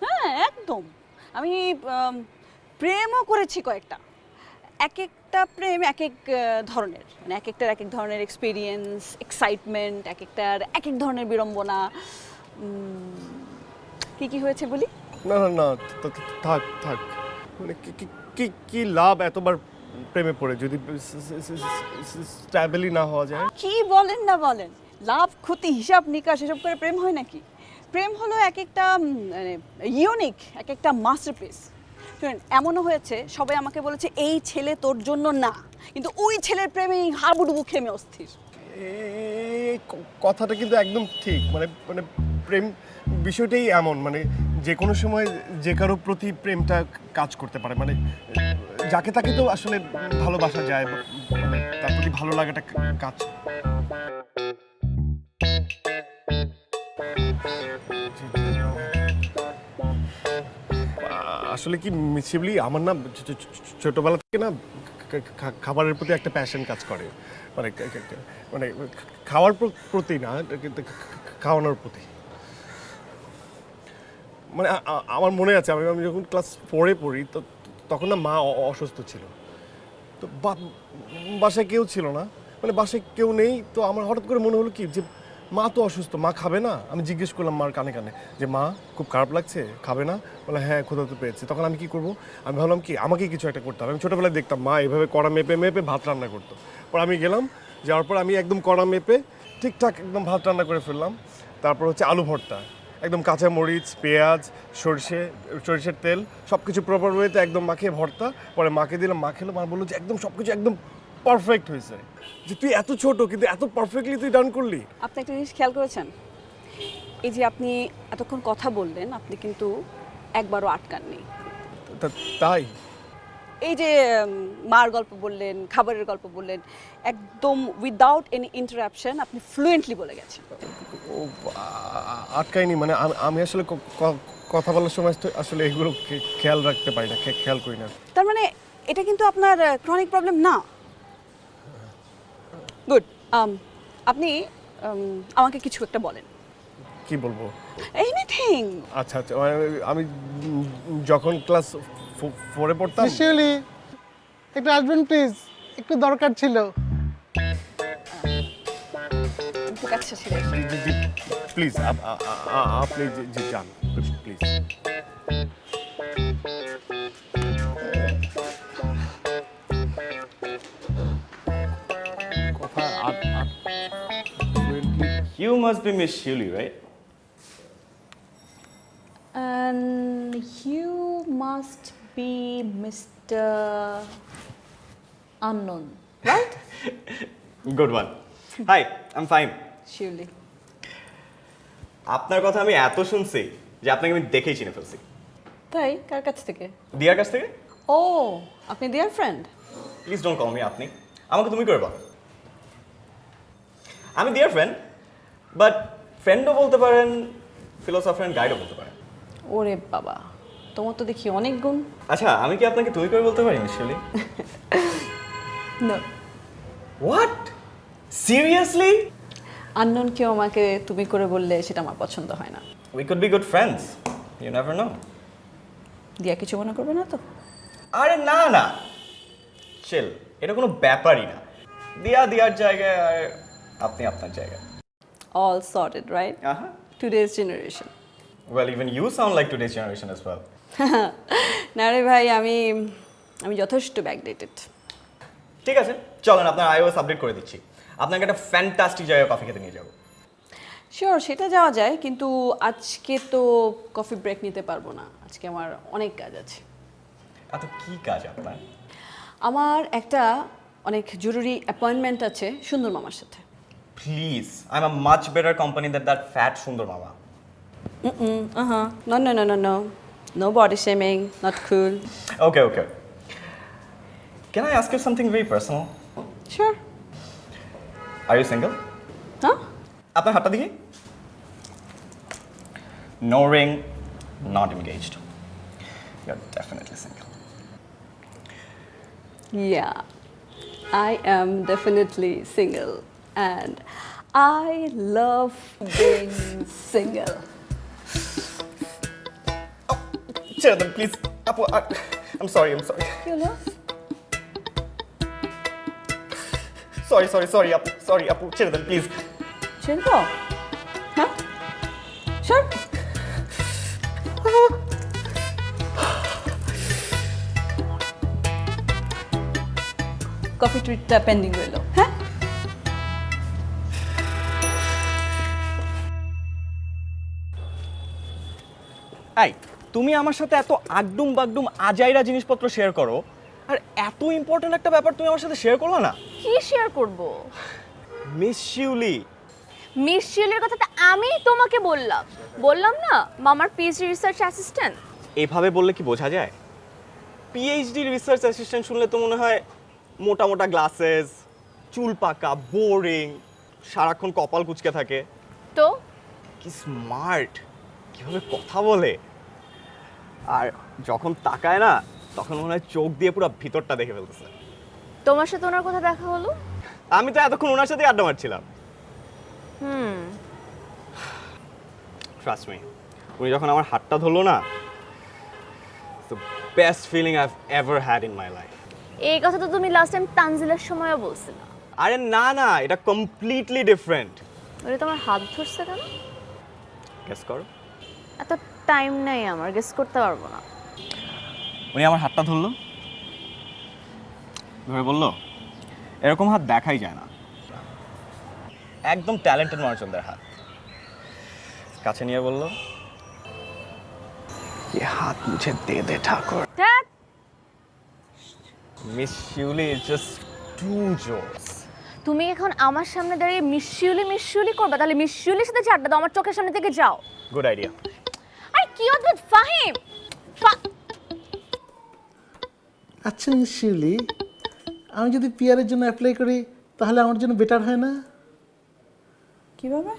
হ্যাঁ একদম। আমি প্রেমও করেছি কয়েকটা। এক একটা প্রেম এক এক ধরনের, মানে এক একটার এক এক ধরনের এক্সপিরিয়েন্স, এক্সাইটমেন্ট, এক একটার এক এক ধরনের বিড়ম্বনা। কি কি হয়েছে বলি? না না না, থাক থাক, মানে কি কি লাভ এতবার প্রেমে পড়ে যদি স্ট্যাবলি না হওয়া যায়? কি বলেন না বলেন, লাভ ক্ষতি হিসাব নিকাশ এসব করে প্রেম হয় নাকি? প্রেম হলো এক একটা মানে ইউনিক, এক একটা মাস্টারপিস। শুনেন, এমনও হয়েছে সবাই আমাকে বলেছে এই ছেলে তোর জন্য না, কিন্তু ওই ছেলের প্রেমে হাবুডুবু খেমে অস্থির। এই কথাটা কিন্তু একদম ঠিক। মানে মানে প্রেম বিষয়টাই এমন, মানে যে কোনো সময় যে কারো প্রতি প্রেমটা কাজ করতে পারে। মানে যাকে তাকে তো আসলে ভালোবাসা যায়, মানে তার প্রতি ভালো লাগাটা কাজ। আসলে কি মিসিবলি আমার না ছোটবেলা থেকে না খাবারের প্রতি একটা প্যাশন কাজ করে। মানে মানে খাওয়ার প্রতি না, খাওয়ানোর প্রতি। মানে আমার মনে আছে আমি যখন ক্লাস 4-এ পড়ি তো তখন না মা অসুস্থ ছিল। তো বাসায় কেউ ছিল না, মানে বাসায় কেউ নেই। তো আমার হঠাৎ করে মনে হলো কি যে মা তো অসুস্থ, মা খাবে না। আমি জিজ্ঞেস করলাম মার কানে কানে যে মা খুব খারাপ লাগছে, খাবে না? বলে হ্যাঁ, ক্ষুধা তো পেয়েছে। তখন আমি কি করব? আমি ভাবলাম কি আমাকে কিছু একটা করতে হবে। আমি ছোটোবেলায় দেখতাম মা এভাবে কড়া মেপে মেপে ভাত রান্না করতো। পর আমি গেলাম, যাওয়ার পর আমি একদম কড়া মেপে ঠিকঠাক একদম ভাত রান্না করে ফেললাম। তারপর হচ্ছে আলু ভর্তা, একদম কাঁচা মরিচ, পেঁয়াজ, সরিষের তেল সব কিছু প্রপার ওয়েতে একদম মাখিয়ে ভর্তা। পরে মাকে দিলাম, মা খেলো। মা বললো যে একদম সব কিছু একদম পারফেক্ট হয়েছে। যে তুই এত ছোট কিন্তু এত পারফেক্টলি তুই ডান করলি। আপনি একটা জিনিস খেয়াল করেছেন, এই যে আপনি এতক্ষণ কথা বললেন, আপনি কিন্তু একবারও আটকাননি। তাই এই যে মার গল্প বললেন, খাবারের গল্প বললেন, একদম উইদাউট এনি ইন্টারাপশন আপনি ফ্লুয়েন্টলি বলে গেছেন। আটকায়নি মানে আমি আসলে কথা বলার সময় তো আসলে এগুলো খেয়াল রাখতে পারি না, খেয়াল করি না। তার মানে এটা কিন্তু আপনার ক্রনিক প্রবলেম না। গুড। আপনি আমাকে কিছু একটা বলেন। কি বলবো? এনিথিং। আচ্ছা আচ্ছা, মানে আমি যখন ক্লাস 4-এ পড়তাম। শিউলি, একটু আসবেন প্লিজ, একটু দরকার ছিল। ঠিক আছে, ঠিক আছে। প্লিজ আপনি যে যান প্লিজ। কথা You must be Miss Shuli, right? And you must be Mr. Unknown, right? Good one. Hi, I'm fine. Surely. আপনার কথা আমি এত শুনছি যে আপনাকে আমি দেখেই চিনে ফেলছি। তাই? কার কাছ থেকে? দিয়ার কাছ থেকে? ও, আপনি their friend? Please don't call me আপনি, আমাকে তুমি করে বলো। আমি দিয়ার ফ্রেন্ড, বাট ফ্রেন্ডও বলতে পারেন, ফিলোসফার অ্যান্ড গাইডও বলতে পারেন। ওরে বাবা, তোমার তো দেখি অনেক গুণ। আচ্ছা, আমি কি আপনাকে তুমি করে বলতে পারি মিশালি? না। হোয়াট? সিরিয়াসলি? আননোন কেউ আমাকে তুমি করে বললে সেটা আমার পছন্দ হয় না। We could be good friends, you never know. Diya কিছু মনে করবে না তো? আরে না না, চিল, এটা কোনো ব্যাপারই না। দিয়ার জায়গায় আর আপনি আপনার জায়গায়। All sorted, right? Today's generation. Well, even you sound like today's generation as well. না রে ভাই, আমি যথেষ্ট ব্যাকডেটেড। ঠিক আছে, চলেন আপনার iOS আপডেট করে দিচ্ছি। আপনাকে একটা ফ্যান্টাস্টিক জায়গায় কফি খেতে নিয়ে যাবো। শিওর, সেটা যাওয়া যায়, কিন্তু আজকে তো কফি ব্রেক নিতে পারবো না। আজকে আমার অনেক কাজ আছে। এত কি কাজ আপনার? আমার একটা অনেক জরুরি অ্যাপয়েন্টমেন্ট আছে সুন্দর মামার সাথে। Please, I am a much better company than that fat সুন্দর মামা। No body shaming, not cool. Okay. Can I ask you something very personal? Sure. Are you single? Huh? আপনার হাতটা দেখি। No ring, not engaged. You're definitely single. Yeah, I am definitely single and I love being single. ছেড়ে দেন please আপু। I'm sorry. You know? Sorry আপু, ছেড়ে দেন please. Chinto? Huh? Sure. Coffee ট্রিটটা পেন্ডিং রইল, হ্যাঁ? এই তুমি আমার সাথে এত আগডুম বাগডুম আজাইরা জিনিসপত্র শেয়ার করো, আর এত ইম্পর্টেন্ট একটা ব্যাপার তুমি আমার সাথে শেয়ার করলো না। কি শেয়ার করব? মিস শিউলি। মিস শিউলির কথাটা আমি তোমাকে বললাম না, মামার পিএইচডি রিসার্চ অ্যাসিস্ট্যান্ট। এইভাবে বললে কি বোঝা যায়? পিএইচডি রিসার্চ অ্যাসিস্ট্যান্ট শুনলে তো মনে হয় মোটা মোটা গ্লাসেস, চুল পাকা, বোরিং, সারাক্ষণ কপাল কুঁচকে থাকে। তো কি স্মার্ট, কিভাবে কথা বলে, আর যখন তাকায় না তখন মনে হয় চোখ দিয়ে পুরো ভিতরটা দেখে ফেলতেছে। তোমার সাথে ওনার কথা দেখা হলো? আমি তো এতক্ষণ ওনার সাথে আড্ডা মারছিলাম। ট্রাস্ট মি, উনি যখন আমার হাতটা ধরলো না, the best feeling I have ever had in my life. এই কথা তো তুমি লাস্ট টাইম তানজিলের সময়ও বলছিলে। আরে না না, এটা কমপ্লিটলি ডিফারেন্ট। ওরে তোমার হাত ধরছে কেন? গেস করো। এত টাইম নাই আমার, গেস করতে পারবো না। উনি আমার হাতটা ধরলো, ধরে বললো এরকম হাত দেখাই যায় না, একদম ট্যালেন্টেড মানুষজনদের হাত। কাছে নিয়ে বললো, ये हाथ मुझे दे दे ठाकुर। ধ্যাৎ, Miss Shiuli is just too জোস। তুমি এখন আমার সামনে দাঁড়িয়ে মিস শিউলি করবে? তাহলে মিস শিউলির সাথে যে আড্ডা দাও, আমার চোখের সামনে থেকে যাও। Good idea. আরে কি অদ্ভুত ফাহিম! আচ্ছা মিস শিউলি, আমি যদি পিআরের জন্য অ্যাপ্লাই করি তাহলে আমার জন্য বেটার হয় না? কিভাবে?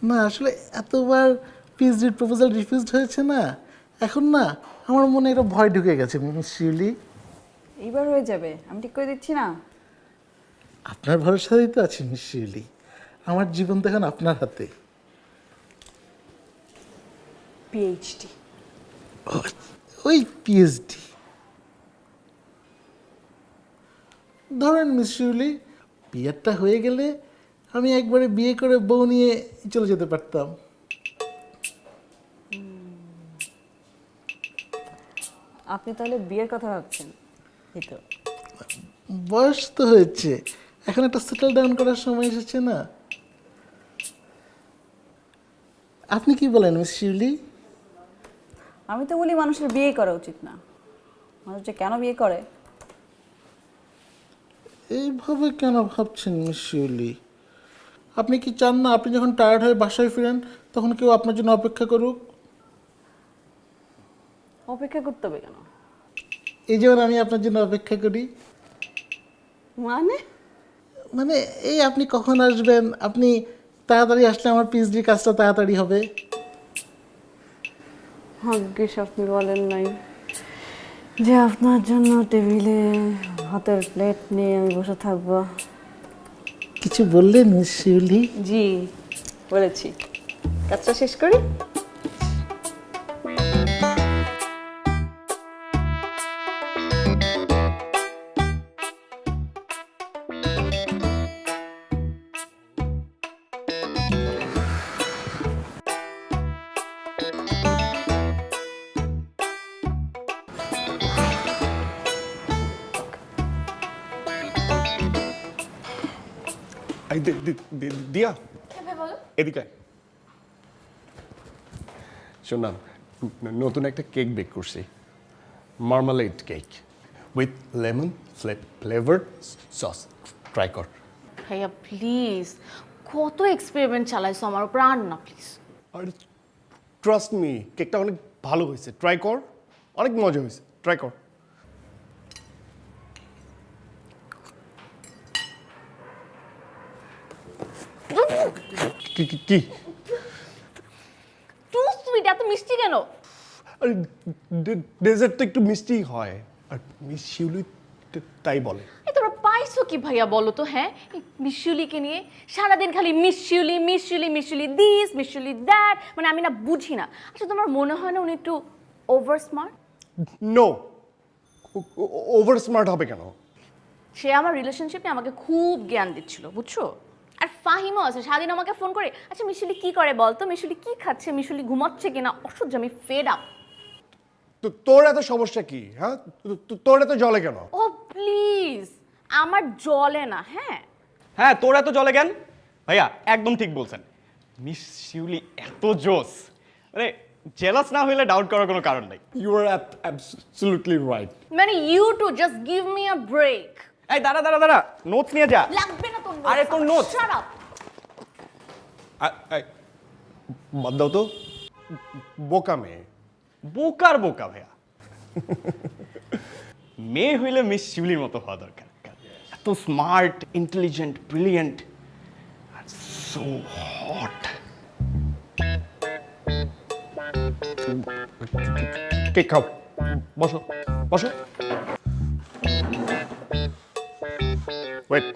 না আসলে এতবার পিএইচডির প্রপোজাল রিফিউজড হয়েছে না, এখন না আমার মনে একটা ভয় ঢুকে গেছে মিস শিউলি। এইবার হয়ে যাবে, আমি ঠিক করে দিচ্ছি না। আপনার ভরসাতেই তো আছি মিস শিউলি, আমার জীবন তো এখন আপনার হাতে। পিএইচডি। ওই পিএইচডি ধরেন মিস শিউলি, বিয়েটা হয়ে গেলে আমি একবারে বিয়ে করে বউ নিয়ে চলে যেতে পারতাম। আপনি তাহলে বিয়ের কথা ভাবছেন? এই তো বয়স তো হয়েছে, এখন একটা সেটেল ডাউন করার সময় এসেছে না? আপনি কি বলেন মিস শিউলি? আমি তো বলি মানুষের বিয়ে করা উচিত না। মানুষ যে কেন বিয়ে করে? এইভাবে কেন ভাবছেন মিস শিউলি? আপনি কি চান না আপনি যখন টায়ার্ড হয়ে বাসায় ফিরেন তখন কেউ আপনার জন্য অপেক্ষা করুক? অপেক্ষা করতে হবে কেন? এই যেমন আমি আপনার জন্য অপেক্ষা করি। মানে মানে এই আপনি কখন আসবেন, আপনি তাড়াতাড়ি আসলে আমার পিএইচডি কাজটা তাড়াতাড়ি হবে। ভাগ্যিস আপনি বলেন নাই যে আপনার জন্য টেবিলে ভাতের প্লেট নিয়ে আমি বসে থাকবো। কিছু বললেন মিস শিউলি? জি বলেছি, কাজটা শেষ করি। দিয়া, এদিকে আয়। শোন না, নতুন একটা কেক বেক করছি, marmalade cake with lemon flavour sauce. Try কর। ভাইয়া প্লিজ, কত এক্সপেরিমেন্ট চালাইছো আমার উপর, আর না প্লিজ। আর ট্রাস্ট মি, কেকটা অনেক ভালো হয়েছে, ট্রাই কর, অনেক মজা হয়েছে, ট্রাই কর। কি টু সুইট, এত মিষ্টি কেন? আরে ডেজার্ট তো একটু মিষ্টি হয়, আর মিস শিউলি তাই বলে। এই তোমরা পাইছো কি ভাইয়া বলো তো? হ্যাঁ, মিস শিউলিকে নিয়ে সারাদিন খালি miss Shiuli miss Shiuli miss Shiuli this miss Shiuli that, মানে আমি না বুঝি না। আচ্ছা তোমার মনে হয় না উনি একটু over smart? No, over smart হবে কেন? সে আমার রিলেশনশিপে আমাকে খুব জ্ঞান দিচ্ছিল, বুঝছো? আর ফাহিমও আছে, সারাদিন আমাকে ফোন করে, আচ্ছা মিশুলি কি করে বলতো, মিশুলি কি খাচ্ছে, মিশুলি ঘুমাচ্ছে কিনা, অসহ্য, আমি ফেড আপ। তো তোর এত সমস্যা কি? হ্যাঁ, তোর এত জলে কেন? ও প্লিজ, আমার জলে না, হ্যাঁ? হ্যাঁ, তোর এত জলে জ্ঞান? ভাইয়া একদম ঠিক বলছেন, মিস শিউলি এত জোস, মানে জেলাস না হইলে ডাউট করার কোনো কারণ নাই। You are absolutely right. মানে you two just give me a break. এই দাঁড়া দাঁড়া দাঁড়া, নোটস নিয়ে যা। লাগবে না তোর notes। আরে তোর notes। Shut up. বাদ দাও তো, বোকা মেয়ে। বোকার বোকা ভাইয়া। মেয়ে হইলে মিস শিউলির মতো হওয়া দরকার, এত স্মার্ট, ইন্টেলিজেন্ট, ব্রিলিয়েন্ট আর সো হট। কেক খাও, বসো বসো। ওয়েট,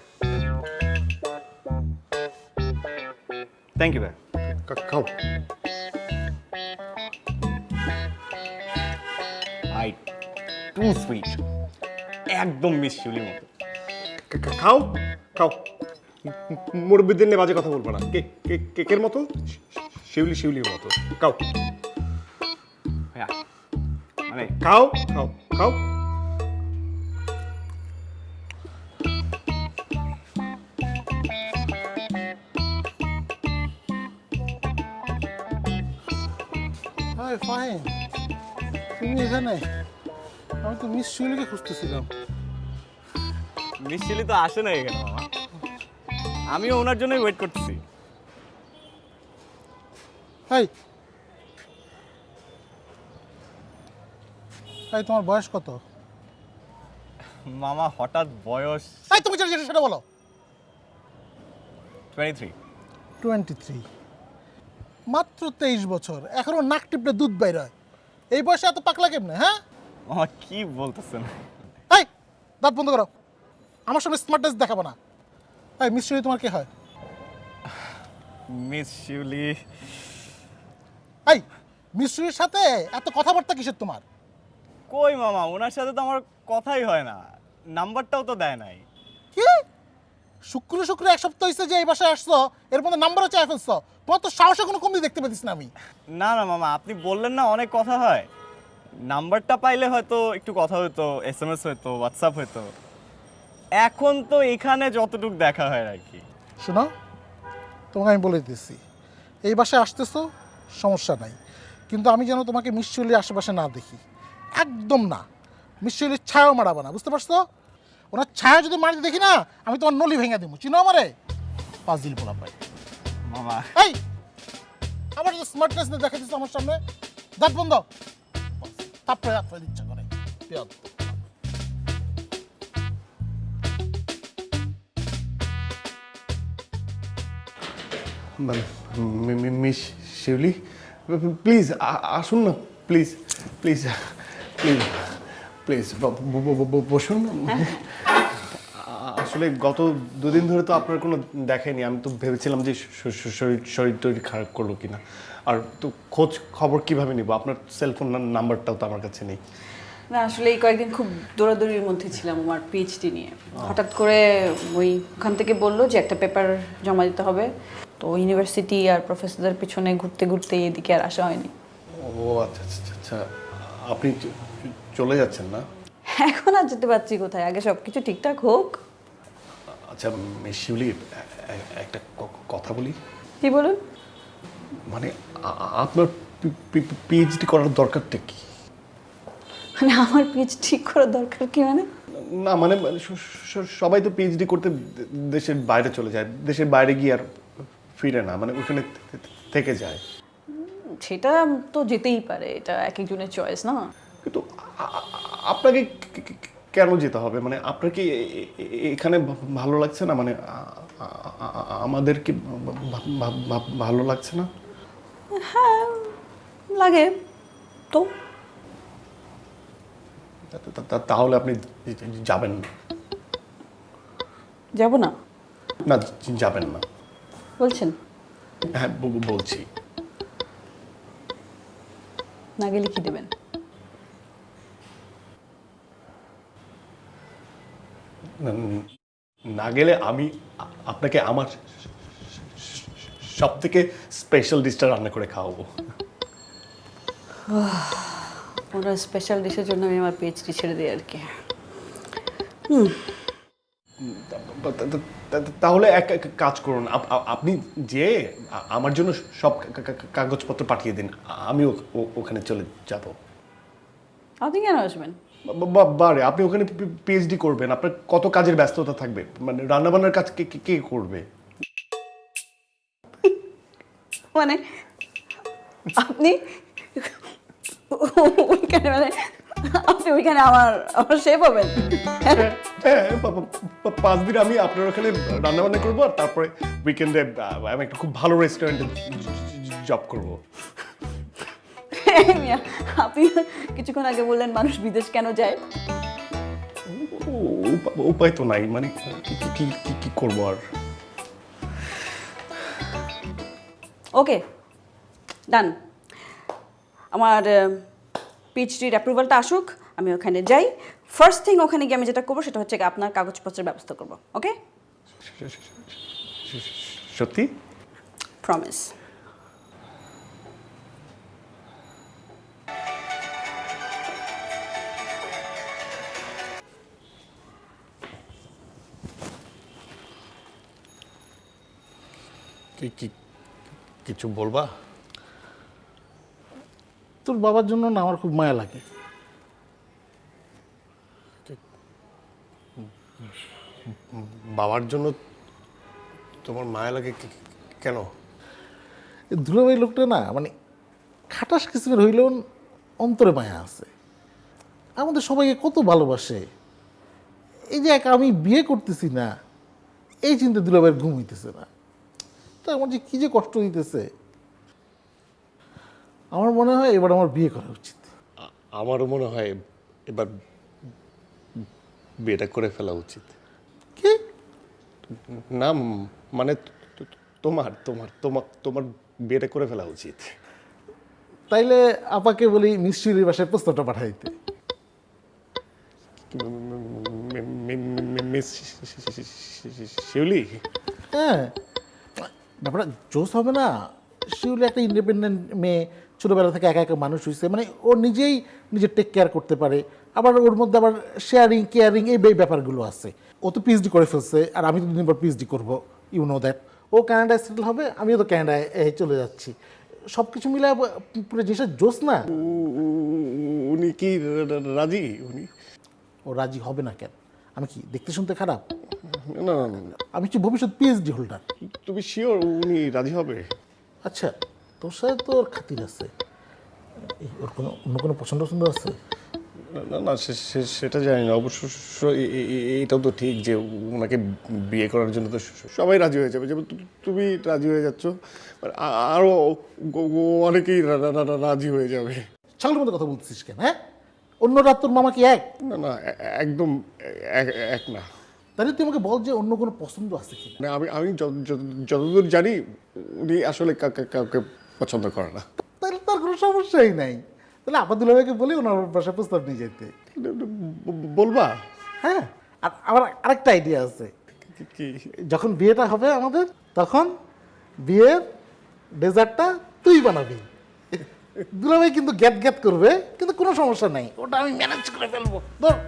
থ্যাংক ইউ ভাইয়া। খাও। আই টু সুইট, একদম মিস শিউলির মতো। খাও খাও, মুরব্বীদের নিয়ে বাজে কথা বলবো না। কেকের মতো, শিউলির মতো। খাও ভাইয়া মানে খাও খাও খাও। হাই ফাইন, তুমি এখানে? আমি তো মিস শিউলিকে খুঁজতেছিলাম। মিস শিউলি তো আসে না এখানে মামা, আমিও ওনার জন্যই ওয়েট করতেছি। হাই হাই, তোমার বয়স কত? মামা হঠাৎ বয়স হাই, তুমি যেটা সেটা বলো। 23। 23, মাত্র 23 বছর, এখনো নাক টিপলে দুধ বাইর হয়। এই বয়সে এত পাকলা কেমনে? হ্যাঁ, মামা কি বলতেছেন? হাই, দাঁত বন্ধ করো, আমার সামনে স্মার্টনেস দেখাবো না। হাই, মিস শিউলি তোমার কে হয়? মিস শিউলি হাই, মিস শিউলির সাথে এত কথাবার্তা কিসের তোমার? কই মামা, ওনার সাথে তো আমার কথাই হয় না, নাম্বারটাও তো দেয় নাই। কি শুক্র শুক্র এক সপ্তাহ হয়েছে যে এই বাসায় আসছো, এর মধ্যে নাম্বারও চাই ফেলছো? তোমার তো সাহসে কোনো কমতি দেখতে পেতিস না আমি। না না মামা, আপনি বললেন না অনেক কথা হয়, নাম্বারটা পাইলে হয়তো একটু কথা হতো, SMS হতো, হোয়াটসঅ্যাপ হতো। এখন তো এখানে যতটুকু দেখা হয় আর কি। শোনো, তোমাকে আমি বলে দিতেছি, এই বাসায় আসতেছো সমস্যা নাই, কিন্তু আমি যেন তোমাকে মিস শিউলির আশেপাশে না দেখি, একদম না। মিস শিউলির ছায়াও মারাবো না, বুঝতে পারছো? ওনার ছায়া যদি মারিতে দেখি না, আমি তোমার নলি ভেঙে দেবো। চিনো আমারে? পাজিল বলা পাই। মামা এই, আমার যদি স্মার্টনেস নিয়ে দেখা দিচ্ছ আমার সামনে, দাঁত বন্ধ, তাপড়ে রাখতে ইচ্ছা করে। পেঁয়াজ। মিস শিউলি, প্লিজ আসুন না, প্লিজ প্লিজ প্লিজ প্লিজ বসুন। আসলে গত দুদিন ধরে তো আপনার কোনো দেখায়নি, আমি তো ভেবেছিলাম যে শরীর টরীর খারাপ করলো কিনা, আর তো খোঁজ খবর কিভাবে নিব? আপনার সেলফোন নাম্বারটাও তো আমার কাছে নেই। না আসলে এই কয়েকদিন খুব দৌড়াদৌড়ির মধ্যে ছিলাম আমার পিএইচডি নিয়ে। হঠাৎ করে ওখান থেকে বললো যে একটা পেপার জমা দিতে হবে, তো ইউনিভার্সিটি আর প্রফেসরদের পিছনে ঘুরতে ঘুরতে এদিকে আর আসা হয়নি। ও আচ্ছা আচ্ছা আচ্ছা, আপনি চলে যাচ্ছেন না? এখন আর যেতে পারছি কোথায়, আগে সব কিছু ঠিকঠাক হোক। আচ্ছা মিস শিউলি, একটা কথা বলি। কি বলুন? মানে আপনার পিএইচডি করার দরকারটা কি? মানে আমার পিএইচডি ঠিক করার দরকার কি? মানে না মানে সবাই তো পিএইচডি করতে দেশের বাইরে চলে যায়, দেশের বাইরে গিয়ে আর ফিরে না, মানে ওখানে থেকে যায়। সেটা তো যেতেই পারে, এটা এক একজনের চয়েস না। কিন্তু আপনাকে কেন যেতে হবে? মানে আপনার কি এখানে ভালো লাগছে না? মানে আমাদের কি ভালো লাগছে না? হ্যাঁ লাগে তো। তাহলে আপনি যাবেন না? যাব না? না, যাবেন না বলছেন? হ্যাঁ বলছি। না গেলে কি দেবেন? না গেলে আমি আপনাকে আমার সব থেকে স্পেশাল ডিশটা রান্না করে খাওয়াবো। ওরা স্পেশাল ডিশের জন্য আমি আমার পিএইচডি ছেড়ে দিই আর কি। তাহলে এক এক কাজ করুন, আপনি যে আমার জন্য সব কাগজপত্র পাঠিয়ে দিন, আমি ওখানে চলে যাব। আপনি কেন আসবেন? বারে, আপনি ওখানে পিএইচডি করবেন, আপনার কত কাজের ব্যস্ততা থাকবে, মানে রান্নাবান্নার কাজ কে কে করবে? মানে আপনি ওইখানে মানে আপনি ওইখানে আমার আমার শেফ হবেন? হ্যাঁ, 5 দিন আমি আপনার ওখানে রান্নাবান্না করবো, আর তারপরে উইকেন্ডে আমি একটা খুব ভালো রেস্টুরেন্টে জব করবো। মিয়া, আপনি কিছুক্ষণ আগে বললেন মানুষ বিদেশ কেন যায়? উপায় তো নাই, মানে কি করবো আর। ওকে, ডান। আমার পিএইচডির অ্যাপ্রুভালটা আসুক, আমি ওখানে যাই। ফার্স্ট থিং ওখানে গিয়ে আমি যেটা করবো সেটা হচ্ছে আপনার কাগজপত্রের ব্যবস্থা করবো। ওকে, সত্যি? প্রমিস। কিছু বলবা? তোর বাবার জন্য না আমার খুব মায়া লাগে। বাবার জন্য তোমার মায়া লাগে কেন? এই দুলাভাই লোকটা না মানে খাটাস কিসিমের হইলেও অন্তরে মায়া আছে, আমাদের সবাইকে কত ভালোবাসে। এই যে এক আমি বিয়ে করতেছি না, এই চিন্তা দুলাভাইয়ের ঘুম হইতেছে না, তা আমার যে কী যে কষ্ট দিতেছে। আমার মনে হয় এবার আমার বিয়ে করা উচিত। আমারও মনে হয় এবার বিয়েটা করে ফেলা উচিত। কি? না মানে তোমার তোমার তোমার তোমার বিয়েটা করে ফেলা উচিত। তাইলে আপাকে বলি মিষ্টির বাসায় প্রস্তাবটা পাঠাই দিতে। মিস শিউলি? হ্যাঁ, ব্যাপারটা জোস হবে না? শিউলি একটা ইন্ডিপেন্ডেন্ট মেয়ে, ছোটোবেলা থেকে একা একা মানুষ হয়েছে, মানে ও নিজেই নিজের টেক কেয়ার করতে পারে, আবার ওর মধ্যে আবার শেয়ারিং কেয়ারিং এই বেপারগুলো আছে। ও তো পিএইচডি করে ফেলছে, আর আমি তো দুদিন পর পিএইচডি করবো, ইউ নো দ্যাট। ও কানাডায় সেটেল হবে, আমিও তো কানাডায় চলে যাচ্ছি। সব কিছু মিলে পুরো জিনিসটা জোস না? উনি কি রাজি? উনি ও রাজি হবে না কেন? আমি কি দেখতে শুনতে খারাপ? না না না, আমি হচ্ছে ভবিষ্যৎ পিএইচডি হোল্ডার। তুমি শিওর উনি রাজি হবে? আচ্ছা, তোর সাথে তো ওর খাতির আছে, ওর কোনো অন্য কোনো পছন্দ আছে? না না, সেটা জানি না অবশ্য। এইটাও তো ঠিক যে ওনাকে বিয়ে করার জন্য তো সবাই রাজি হয়ে যাবে, যেমন তুমি রাজি হয়ে যাচ্ছ, আরও অনেকেই রাজি হয়ে যাবে। ছাগলের মতো কথা বলছিস কেন? হ্যাঁ, অন্য রাত তোর মামা কি এক? না না, একদম এক না। তাহলে তুই আমাকে বল যে অন্য কোনো পছন্দ আছে কি? মানে আমি যতদূর জানি উনি আসলে কাউকে পছন্দ করে না। তাহলে তার কোনো সমস্যাই নাই। তাহলে আপাদুল্লাহ ভাইকে বলে ওনার বাসায় প্রস্তাব নিয়ে যেতে। বলবা? হ্যাঁ, আর আমার আরেকটা আইডিয়া আছে। কি? যখন বিয়েটা হবে আমাদের, তখন বিয়ের ডেজার্টটা তুই বানাবি। দুলাভাই কিন্তু গ্যাত গ্যাত করবে, কিন্তু কোনো সমস্যা নাই, ওটা আমি ম্যানেজ করে ফেলবো। ধর।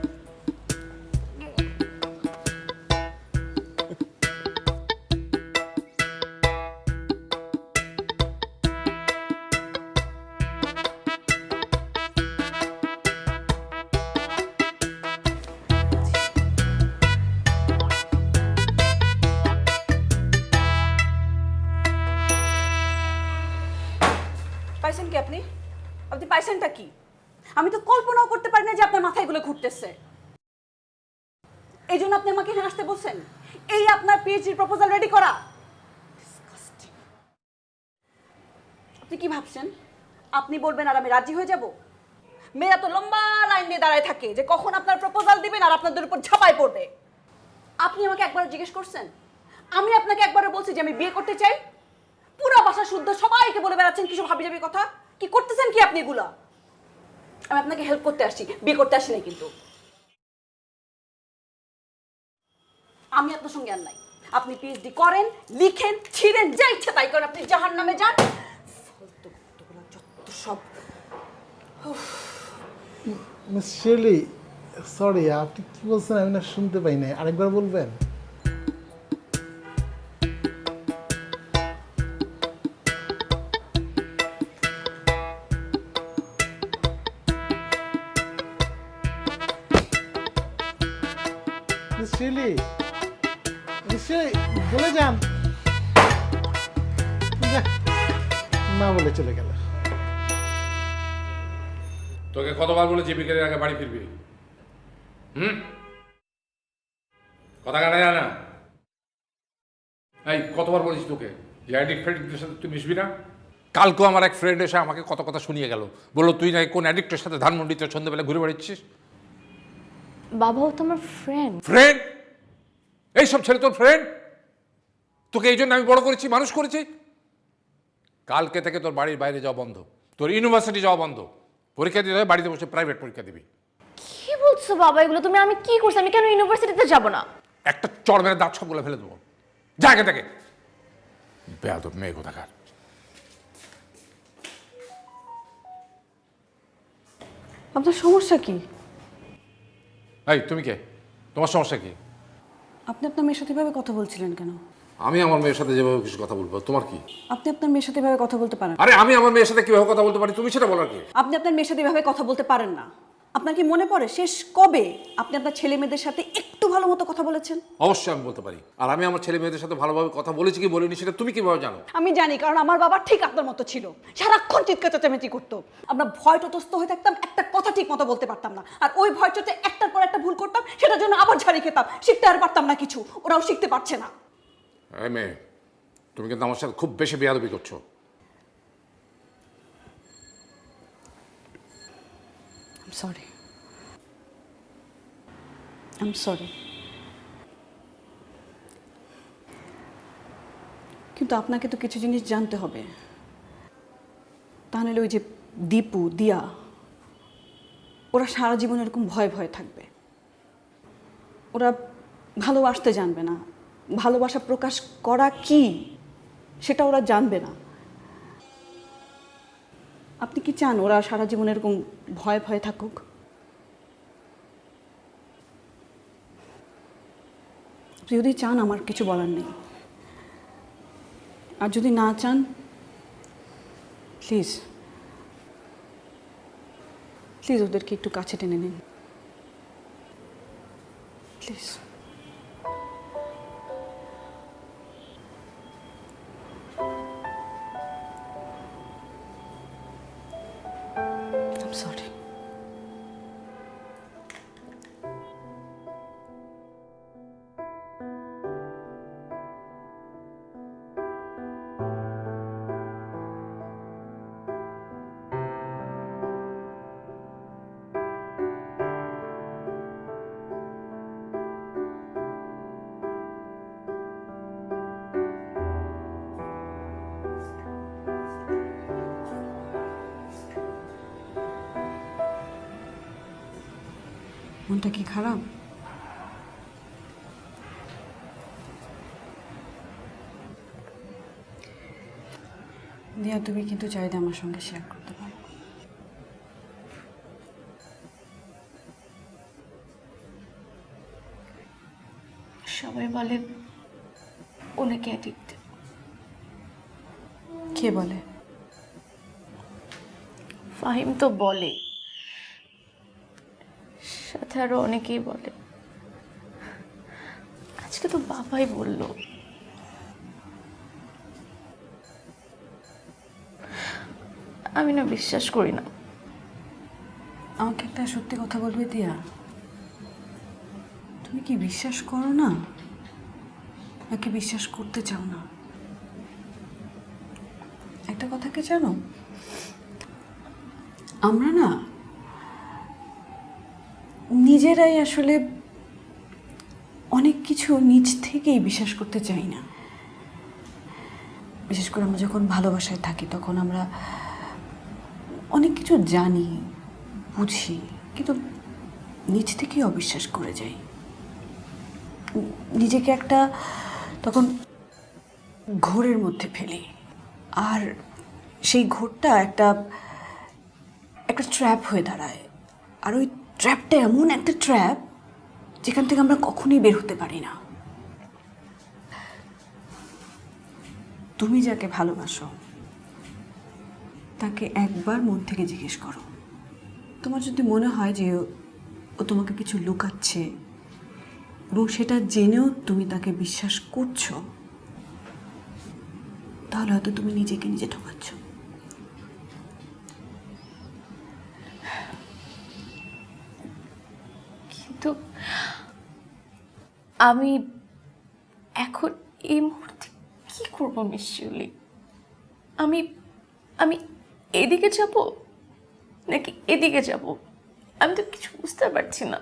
পাইছেন কি আপনি? আপনি পাইছেনটা কি? আমি তো কল্পনাও করতে পারি না যে আপনার মাথায় এগুলো ঘুরতেছে। এই জন্য আপনি আমাকে এখানে আসতে বলছেন? এই আপনার পিএইচডির প্রপোজাল রেডি করা? Disgusting. আপনি কি ভাবছেন আপনি বলবেন আর আমি রাজি হয়ে যাব? মেয়েরা তো লম্বা লাইন দিয়ে দাঁড়ায় থাকে যে কখন আপনার প্রপোজাল দিবেন আর আপনাদের উপর ঝাঁপায় পড়বে। আপনি আমাকে একবার জিজ্ঞেস করছেন? আমি আপনাকে একবারে বলছি যে আমি বিয়ে করতে চাই? পুরো বাসা শুদ্ধ সবাইকে বলে বেড়াচ্ছেন কিছু হাবি জাবি কথা। কি করতেছেন কি আপনি এগুলা? আমি আপনাকে হেল্প করতে আসছি, বিয়ে করতে আসি নাই কিন্তু। আমি আপনার সঙ্গে আর নাই। আপনি পিএইচডি করেন, লিখেন, ছিঁড়েন, যা ইচ্ছা তাই করেন, আপনি জাহান্নামে যান। ফালতু কতগুলো যত সব। মিস শিরলি, সরি, আপনি কি বলছেন আমি না শুনতে পাই নাই, আরেকবার বলবেন? নিশ্চয়ই নিশ্চয়ই বলে যান। যাহ, না বলে চলে গেল। তোকে কতবার বলেছি বিকেলের আগে বাড়ি ফিরবি? কথা কাটা যায় না। এই কতবার বলেছি তোকে যে অ্যাডিক্ট ফ্যাডিক্টের সাথে তুই মিশবি না? কালকেও আমার এক ফ্রেন্ড এসে আমাকে কত কথা শুনিয়ে গেল, বললো তুই নাকি কোন অ্যাডিক্টের সাথে ধানমন্ডিতে সন্ধ্যেবেলা ঘুরে বেড়াচ্ছিস। বাবাও তো আমার ফ্রেন্ড। ফ্রেন্ড? এইসব ছেলে তোর ফ্রেন্ড? তোকে এই জন্য আমি বড় করেছি, মানুষ করেছি। কালকে থেকে তোর বাড়ির বাইরে যাওয়া বন্ধ, তোর ইউনিভার্সিটি যাওয়া বন্ধ। পরীক্ষা দিতে হবে, বাড়িতে বসে প্রাইভেট পরীক্ষা দিবি। কি বলছো বাবা এগুলো? আমি কি করছি? আমি কেন ইউনিভার্সিটিতে যাব না? একটা চড় মেরে দাঁত সব বলে ফেলে দেবো। জায়গা থেকে বেয়াদব মেয়ে কোথাকার। আপনার সমস্যা কি? এই তুমি কে? তোমার সমস্যা কি? আপনি আপনার মেয়ের সাথে এভাবে কথা বলছিলেন কেন? আমি আমার মেয়ের সাথে যেভাবে কিছু কথা বলবো, তোমার কি? আপনি আপনার মেয়ের সাথে এভাবে কথা বলতে পারেন? আরে আমি আমার মেয়ের সাথে কিভাবে কথা বলতে পারি তুমি সেটা বলার কি? আপনি আপনার মেয়ের সাথে এভাবে কথা বলতে পারেন না। আপনার কি মনে পড়ে শেষ কবে আপনি আপনার ছেলে মেয়েদের সাথে একটু ভালো মতো কথা বলেছেন? অবশ্যই আমি বলতে পারি। আর আমি আমার ছেলে মেয়েদের সাথে ভালোভাবে কথা বলেছি কি বলিনি সেটা তুমি কিভাবে জানো? আমি জানি, কারণ আমার বাবা ঠিক আপনার মতো ছিল, সারাক্ষণ চিৎকার চেঁচামেচি করতো। আমরা ভয় ততস্থ হয়ে থাকতাম, একটা কথা ঠিক মতো বলতে পারতাম না। আর ওই ভয় চোটে একটার পর একটা ভুল করতাম, সেটার জন্য আবার ঝাড়ি খেতাম, শিখতে আর পারতাম না কিছু। ওরাও শিখতে পারছে না। এই মেয়ে, তুমি কিন্তু আমার সাথে খুব বেশি বেয়াদবি করছো। Sorry, I am sorry. কিন্তু আপনাকে তো কিছু জিনিস জানতে হবে, তাহলে ওই যে দীপু দিয়া ওরা সারা জীবন এরকম ভয় ভয় থাকবে। ওরা ভালোবাসতে জানবে না, ভালোবাসা প্রকাশ করা কি সেটা ওরা জানবে না। আপনি কি চান ওরা সারা জীবন এরকম ভয় ভয় থাকুক? যদি চান আমার কিছু বলার নেই, আর যদি না চান প্লিজ প্লিজ ওদেরকে একটু কাছে টেনে নিন প্লিজ। I'm sorry. মনটা কি খারাপ? দিয়া, তুমি কিন্তু চাইলে আমার সঙ্গে শেয়ার করতে পারো। সবাই বলে অনেকে অ্যাডিক্ট। কে বলে? ফাহিম তো বলে, সাথে আরো অনেকেই বলে। আজকে তো বাবাই বলল। আমি না বিশ্বাস করি না। আমাকে একটা সত্যি কথা বলবে দিয়া? তুমি কি বিশ্বাস করো না, নাকি বিশ্বাস করতে চাও না? একটা কথা কি জানো, আমরা না নিজেরাই আসলে অনেক কিছু নিজ থেকেই বিশ্বাস করতে চাই না। বিশেষ করে আমরা যখন ভালোবাসায় থাকি তখন আমরা অনেক কিছু জানি, বুঝি, কিন্তু নিজ থেকেই অবিশ্বাস করে যাই। নিজেকে একটা তখন ঘোরের মধ্যে ফেলি, আর সেই ঘোরটা একটা ট্র্যাপ হয়ে দাঁড়ায়। আর ওই ট্র্যাপটা এমন একটা ট্র্যাপ যেখান থেকে আমরা কখনোই বের হতে পারি না। তুমি যাকে ভালোবাসো তাকে একবার মন থেকে জিজ্ঞেস করো, তোমার যদি মনে হয় যে ও তোমাকে কিছু লুকাচ্ছে এবং সেটা জেনেও তুমি তাকে বিশ্বাস করছো, তাহলে হয়তো তুমি নিজেকে নিজে ঠকাচ্ছ। কিন্তু আমি এখন এই মুহূর্তে কি করব মিস শিউলি? আমি আমি এদিকে যাব নাকি এদিকে যাব? আমি তো কিছু বুঝতে পারছি না।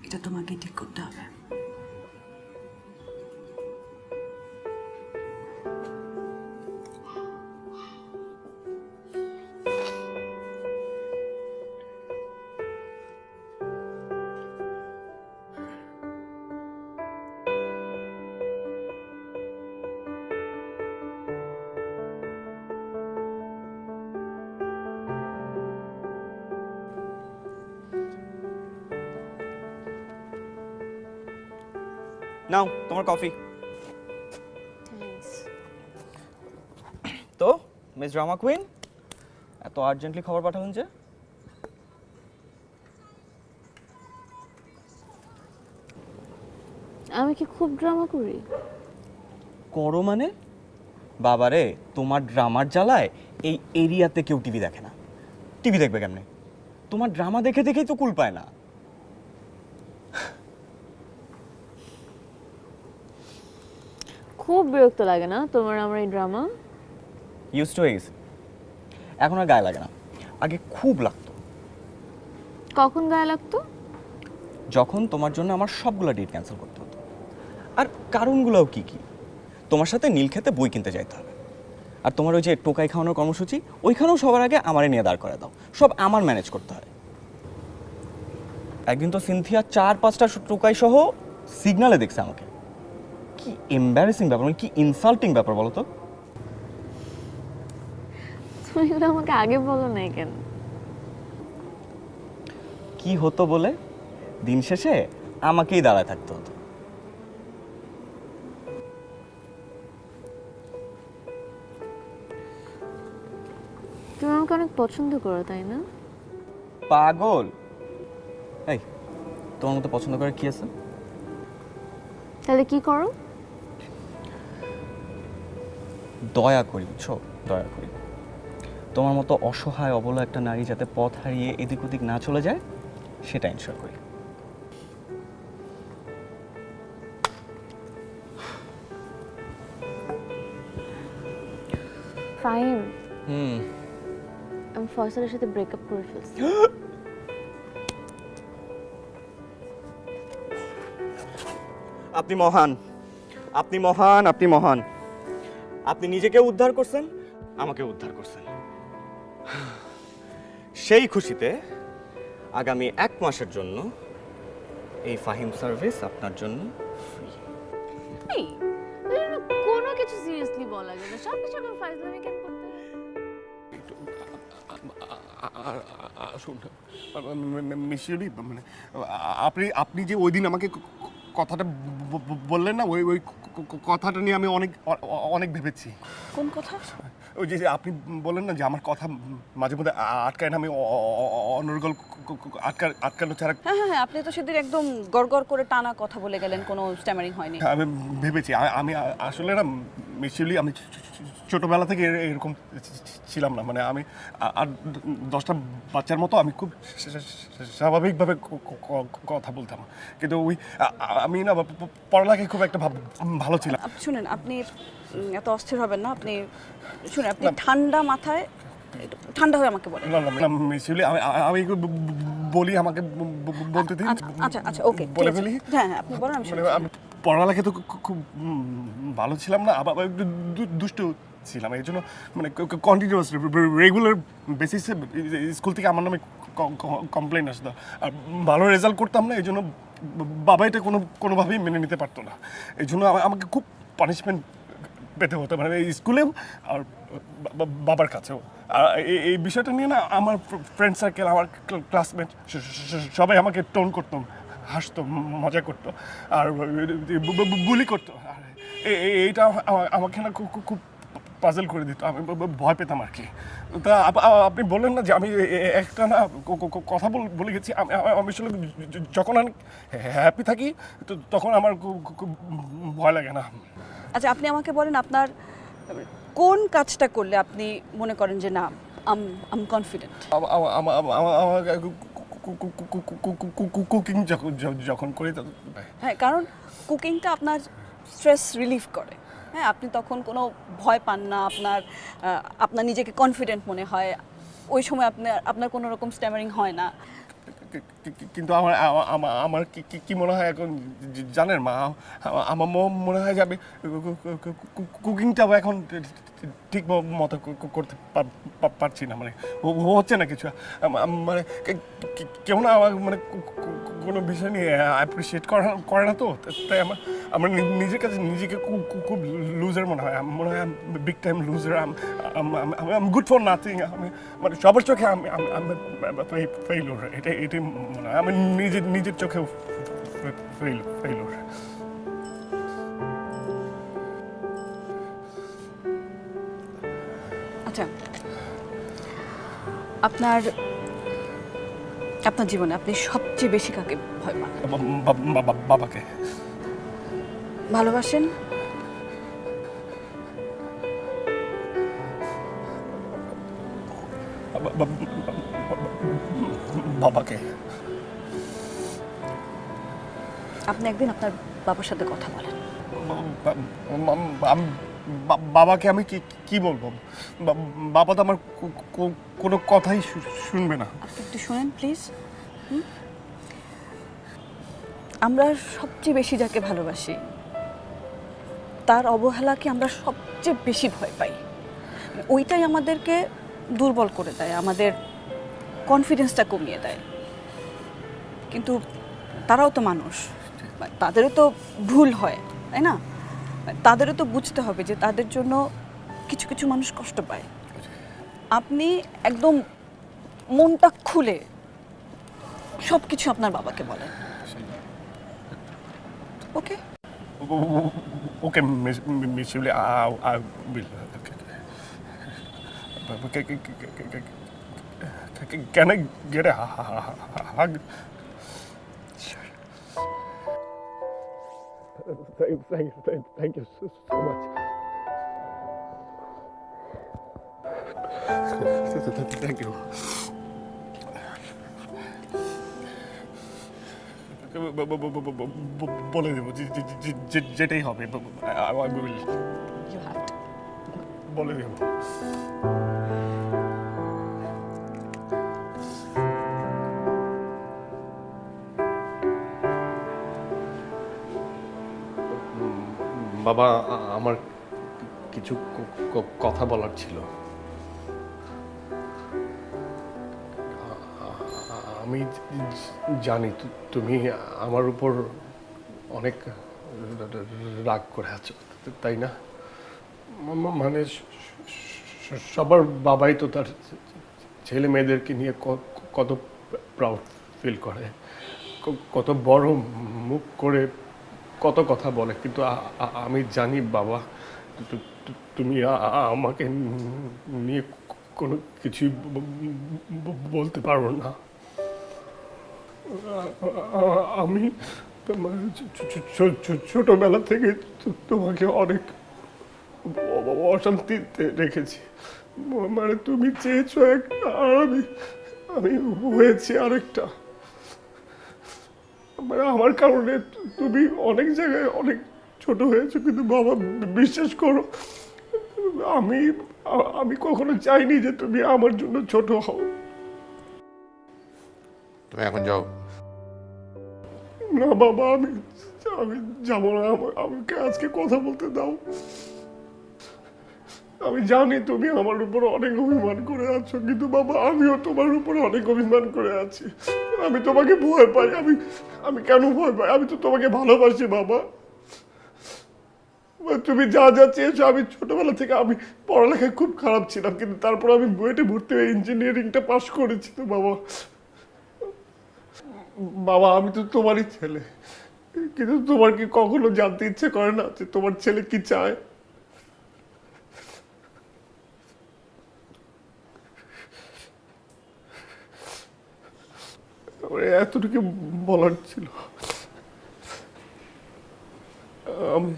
এটা তোমাকে ঠিক করতে হবে। নাও তোমার কফি। তো মিস ড্রামা কুইন, এত আর্জেন্টলি খবর পাঠালেন যে? আমি কি খুব ড্রামা করি? করো মানে? বাবারে, তোমার ড্রামার জ্বালায় এই এরিয়াতে কেউ টিভি দেখে না। টিভি দেখবে কেমনে? তোমার ড্রামা দেখে দেখেই তো কুল পায় না। খুব বিরক্ত লাগে না তোমার আমার এই ড্রামা? ইউজ টু হয়ে গেছে, এখন আর গায়ে লাগে না। আগে খুব লাগতো। কখন গায়ে লাগতো? যখন তোমার জন্য আমার সবগুলো ডেট ক্যান্সেল করতে হতো। আর কারণগুলোও কি কি? তোমার সাথে নীলক্ষেতে বই কিনতে যাইতে হবে, আর তোমার ওই যে টোকাই খাওয়ানোর কর্মসূচি, ওইখানেও সবার আগে আমারে নিয়ে দাঁড় করে দাও। সব আমার ম্যানেজ করতে হয়। একদিন তো সিনথিয়া 4-5টা টোকাই সহ সিগনালে দেখছে আমাকে। কি এম্বারেসিং ব্যাপার, মানে কি ইনসাল্টিং ব্যাপার বলো তো? তুমি এগুলো আমাকে আগে বলো নাই কেন? কি হতো বলে? দিন শেষে আমাকেই দাঁড়ায় থাকতে হতো। তুমি আমাকে অনেক পছন্দ করো তাই না? পাগল! এই, তোমার মতো পছন্দ করার কি আছে? তাহলে কি করো? দয়া করি, বুঝছো? দয়া করি। তোমার মতো অসহায় অবলা একটা নারী যাতে পথ হারিয়ে এদিক ওদিক না চলে যায়, সেটা এনশিওর করি। ফাহিম, হুম। আমি ফয়সালের সাথে ব্রেকআপ করে ফেলছি। আপনি মহান, আপনি মহান, আপনি মহান। আপনি নিজেকে উদ্ধার করছেন, আমাকে উদ্ধার করছেন। সেই খুশিতে আগামী 1 মাসের জন্য এই ফাহিম সার্ভিস আপনার জন্য ফ্রি। এই, কোনো কিছু সিরিয়াসলি বলা যায় না, সব কিছু এখন ফাইজলামি কেন করতে হয়? মিশরি মানে আপনি আপনি যে ওই দিন আমাকে কথাটা বললেন না, ওই ওই কথাটা নিয়ে আমি অনেক অনেক ভেবেছি। কোন কথা? ওই যে আপনি বললেন না যে আমার কথা মাঝে মধ্যে আটকায় না, আমি অনর্গল আটকানো ছাড়া। হ্যাঁ হ্যাঁ হ্যাঁ, আপনি তো সেদিন একদম গড়গড় করে টানা কথা বলে গেলেন, কোনো স্ট্যামারিং হয়নি। আমি ভেবেছি আমি আসলে না মিশরি, আমি ছোটবেলা থেকে এরকম ছিলাম না। মানে আমি আর 10টা বাচ্চার মতো আমি খুব স্বাভাবিকভাবে কথা বলতাম, কিন্তু ওই আমি না পড়ালেখায় খুব একটা ভালো ছিলাম। শুনেন, আপনি এত অস্থির হবেন না। আপনি শুনেন, আপনি ঠান্ডা মাথায় একটু ঠান্ডা হয়ে আমাকে বলেন। না মিশরি, আমি বলি, আমাকে বলতে দিন। আচ্ছা আচ্ছা, ওকে, বলে ফেলি। হ্যাঁ হ্যাঁ, আপনি বলেন, আমি মানে শুনছি। আমি পড়ালেখা তো খুব ভালো ছিলাম না, আবার একটু দুষ্ট ছিলাম। এই জন্য মানে কন্টিনিউয়াস রেগুলার বেসিসে স্কুল থেকে আমার নামে কমপ্লেন আসতো, আর ভালো রেজাল্ট করতাম না। এই জন্য বাবা এটা কোনোভাবেই মেনে নিতে পারতো না। এই জন্য আমাকে খুব পানিশমেন্ট পেতে হতো, মানে স্কুলেও আর বাবার কাছেও। আর এই বিষয়টা নিয়ে না আমার ফ্রেন্ড সার্কেল, আমার ক্লাসমেট সবাই আমাকে টোন করতো, হাসতো, মজা করতো আর বুলি করতো। আর এইটা আমাকে না খুব পাজল করে দিত, আমি ভয় পেতাম আর কি। তা আপনি বললেন না যে আমি একটা না কথা বলে গেছি, আমি আসলে যখন আমি হ্যাপি থাকি তো তখন আমার খুব ভয় লাগে না। আচ্ছা, আপনি আমাকে বলেন আপনার কোন কাজটা করলে আপনি মনে করেন যে না আম কনফিডেন্ট? কুকিং যখন করি হ্যাঁ, কারণ কুকিংটা আপনার স্ট্রেস রিলিফ করে। হ্যাঁ, আপনি তখন কোনো ভয় পান না, আপনার নিজেকে কনফিডেন্ট মনে হয়, ওই সময় আপনার কোনো রকম স্ট্যামারিং হয় না। কিন্তু আমার কি মনে হয় এখন জানেন মা, আমার মনে হয় যে আমি কুকিংটাও এখন ঠিক মতো করতে পারছি না, মানে হচ্ছে না কিছু, মানে কেউ না আমার মানে কোনো বিষয় নিয়ে অ্যাপ্রিসিয়েট করে না, তো তাই আমার নিজের কাছে নিজেকে খুব লুজার মনে হয়, বিগ টাইম লুজার, আমি গুড ফর নাথিং, আমি মানে সবার চোখে আমি ফেইলুর, এটাই মনে হয়, আমি নিজের চোখেও ফেইলুর। আচ্ছা, আপনার জীবনে আপনি সবচেয়ে বেশি কাকে ভয় পান? বাবাকে। ভালোবাসেন? বাবাকে। আপনি একদিন আপনার বাবার সাথে কথা বলেন। বাবাকে আমি কি বলবো? বাবা তো আমার কোনো কথাই শুনবে না। আপনি একটু শোনেন প্লিজ। আমরা সবচেয়ে বেশি যাকে ভালোবাসি তার অবহেলাকে আমরা সবচেয়ে বেশি ভয় পাই, ওইটাই আমাদেরকে দুর্বল করে দেয়, আমাদের কনফিডেন্সটা কমিয়ে দেয়। কিন্তু তারাও তো মানুষ, তাদেরও তো ভুল হয়, তাই না? তাদেরও তো বুঝতে হবে যে তাদের জন্য কিছু কিছু মানুষ কষ্ট পায়। আপনি একদম মনটা খুলে সব কিছু আপনার বাবাকে বলেন, ওকে? ওকে মিস ইউলি, I will. Can I get a hug? Thank you so much. Thank you. বলে দেবো যেটাই হবে, বলে দেবো। বাবা, আমার কিছু কথা বলার ছিল। আমি জানি তুমি আমার উপর অনেক রাগ করে আছো, তাই না? মানে সবার বাবাই তো তার ছেলে মেয়েদেরকে নিয়ে কত প্রাউড ফিল করে, কত বড় মুখ করে কত কথা বলে, কিন্তু আমি জানি বাবা তুমি আমাকে নিয়ে কোনো কিছুই বলতে পারো না। আমি ছোটবেলা থেকে তোমাকে অনেক অশান্তিতে রেখেছি, মানে তুমি চেয়েছো একটা আর আমি হয়েছি আরেকটা। মানে আমার কারণে তুমি অনেক জায়গায় অনেক ছোট হয়েছো, কিন্তু বাবা বিশ্বাস করো আমি কখনো চাইনি যে তুমি আমার জন্য ছোট হও। তুমি এখন যাও। না বাবা, আমি যাবো না, আমাকে আজকে কথা বলতে দাও। আমি জানি তুমি আমার উপর অনেক অভিমান করে আছো, কিন্তু বাবা আমিও তোমার উপর অনেক অভিমান করে আছি। আমি তোমাকে ভয় পাই। আমি কেন ভয় পাই? আমি তো তোমাকে ভালোবাসি বাবা। তুমি যা যা চেয়েছো, আমি ছোটবেলা থেকে আমি পড়ালেখায় খুব খারাপ ছিলাম, কিন্তু তারপর আমি বুয়েটে ভর্তি হয়ে ইঞ্জিনিয়ারিংটা পাশ করেছি। তো বাবা, বাবা আমি তো তোমারই ছেলে, কিন্তু তোমার কি কখনো জানতে ইচ্ছে করে না যে তোমার ছেলে কি চায়? আমার এতটুকু বলার ছিল। আমি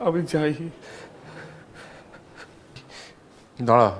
আমি যাই। দাঁড়া,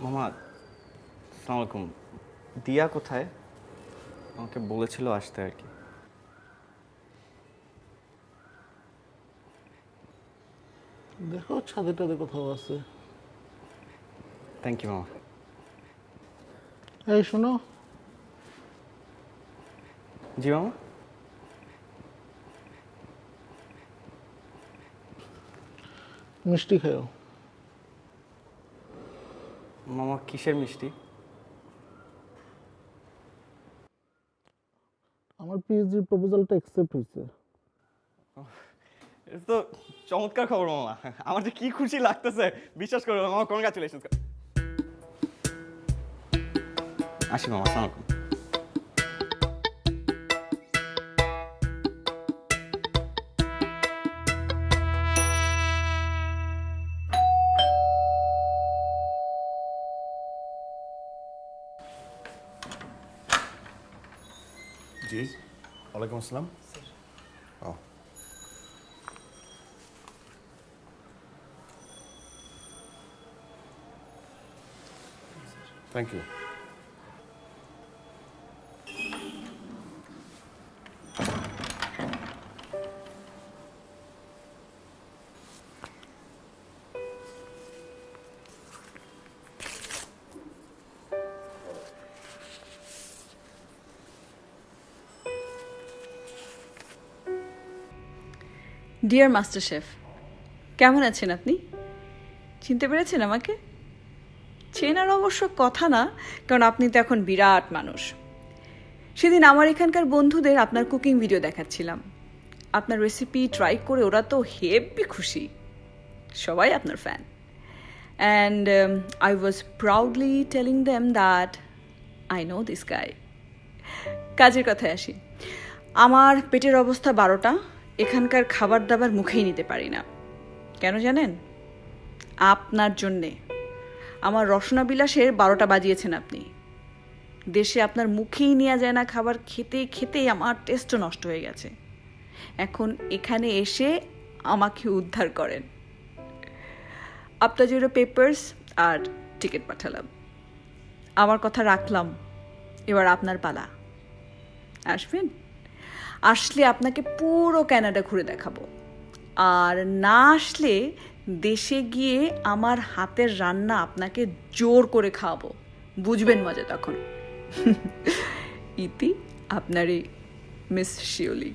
মামা আসসালামু আলাইকুম। দিয়া কোথায়? আমাকে বলেছিল আসতে আর কি। দেখো ছাদে টাদে কোথাও আছে। থ্যাংক ইউ মামা। এই শোনো, জি মামা। মিষ্টি খেও। মামা কিসের মিষ্টি? আমার পিএইচডি প্রপোজালটা অ্যাকসেপ্ট হয়েছে। এটা তো চমৎকার খবর মামা, আমার যে কি খুশি লাগতেছে বিশ্বাস করো মামা। কনগ্রাচুলেশন। আসি মামা, আসসালামু আলাইকুম। জি, ওয়ালাইকুম আসসালাম। Oh thank you. Dear master chef, কেমন আছেন আপনি? চিনতে পেরেছেন আমাকে? চেনার অবশ্য কথা না, কারণ আপনি তো এখন বিরাট মানুষ। সেদিন আমার এখানকার বন্ধুদের আপনার কুকিং ভিডিও দেখাচ্ছিলাম। আপনার রেসিপি ট্রাই করে ওরা তো হেব্বি খুশি, সবাই আপনার fan. And I was proudly telling them that I know this guy. কাজের কথায় আসি। আমার পেটের অবস্থা 12টা, এখানকার খাবার দাবার মুখেই নিতে পারি না। কেন জানেন? আপনার জন্যে। আমার রসনা বিলাসের 12টা বাজিয়েছেন আপনি। দেশে আপনার মুখেই নেওয়া যায় না খাবার, খেতে খেতেই আমার টেস্টও নষ্ট হয়ে গেছে। এখন এখানে এসে আমাকে উদ্ধার করেন। আপনার জন্য পেপারস আর টিকিট পাঠালাম। আমার কথা রাখলাম, এবার আপনার পালা। আসবেন? আসলে আপনাকে পুরো কানাডা ঘুরে দেখাবো, আর না আসলে দেশে গিয়ে আমার হাতের রান্না আপনাকে জোর করে খাওয়াবো, বুঝবেন মজা তখন। ইতি, আপনার এই মিস শিওলি।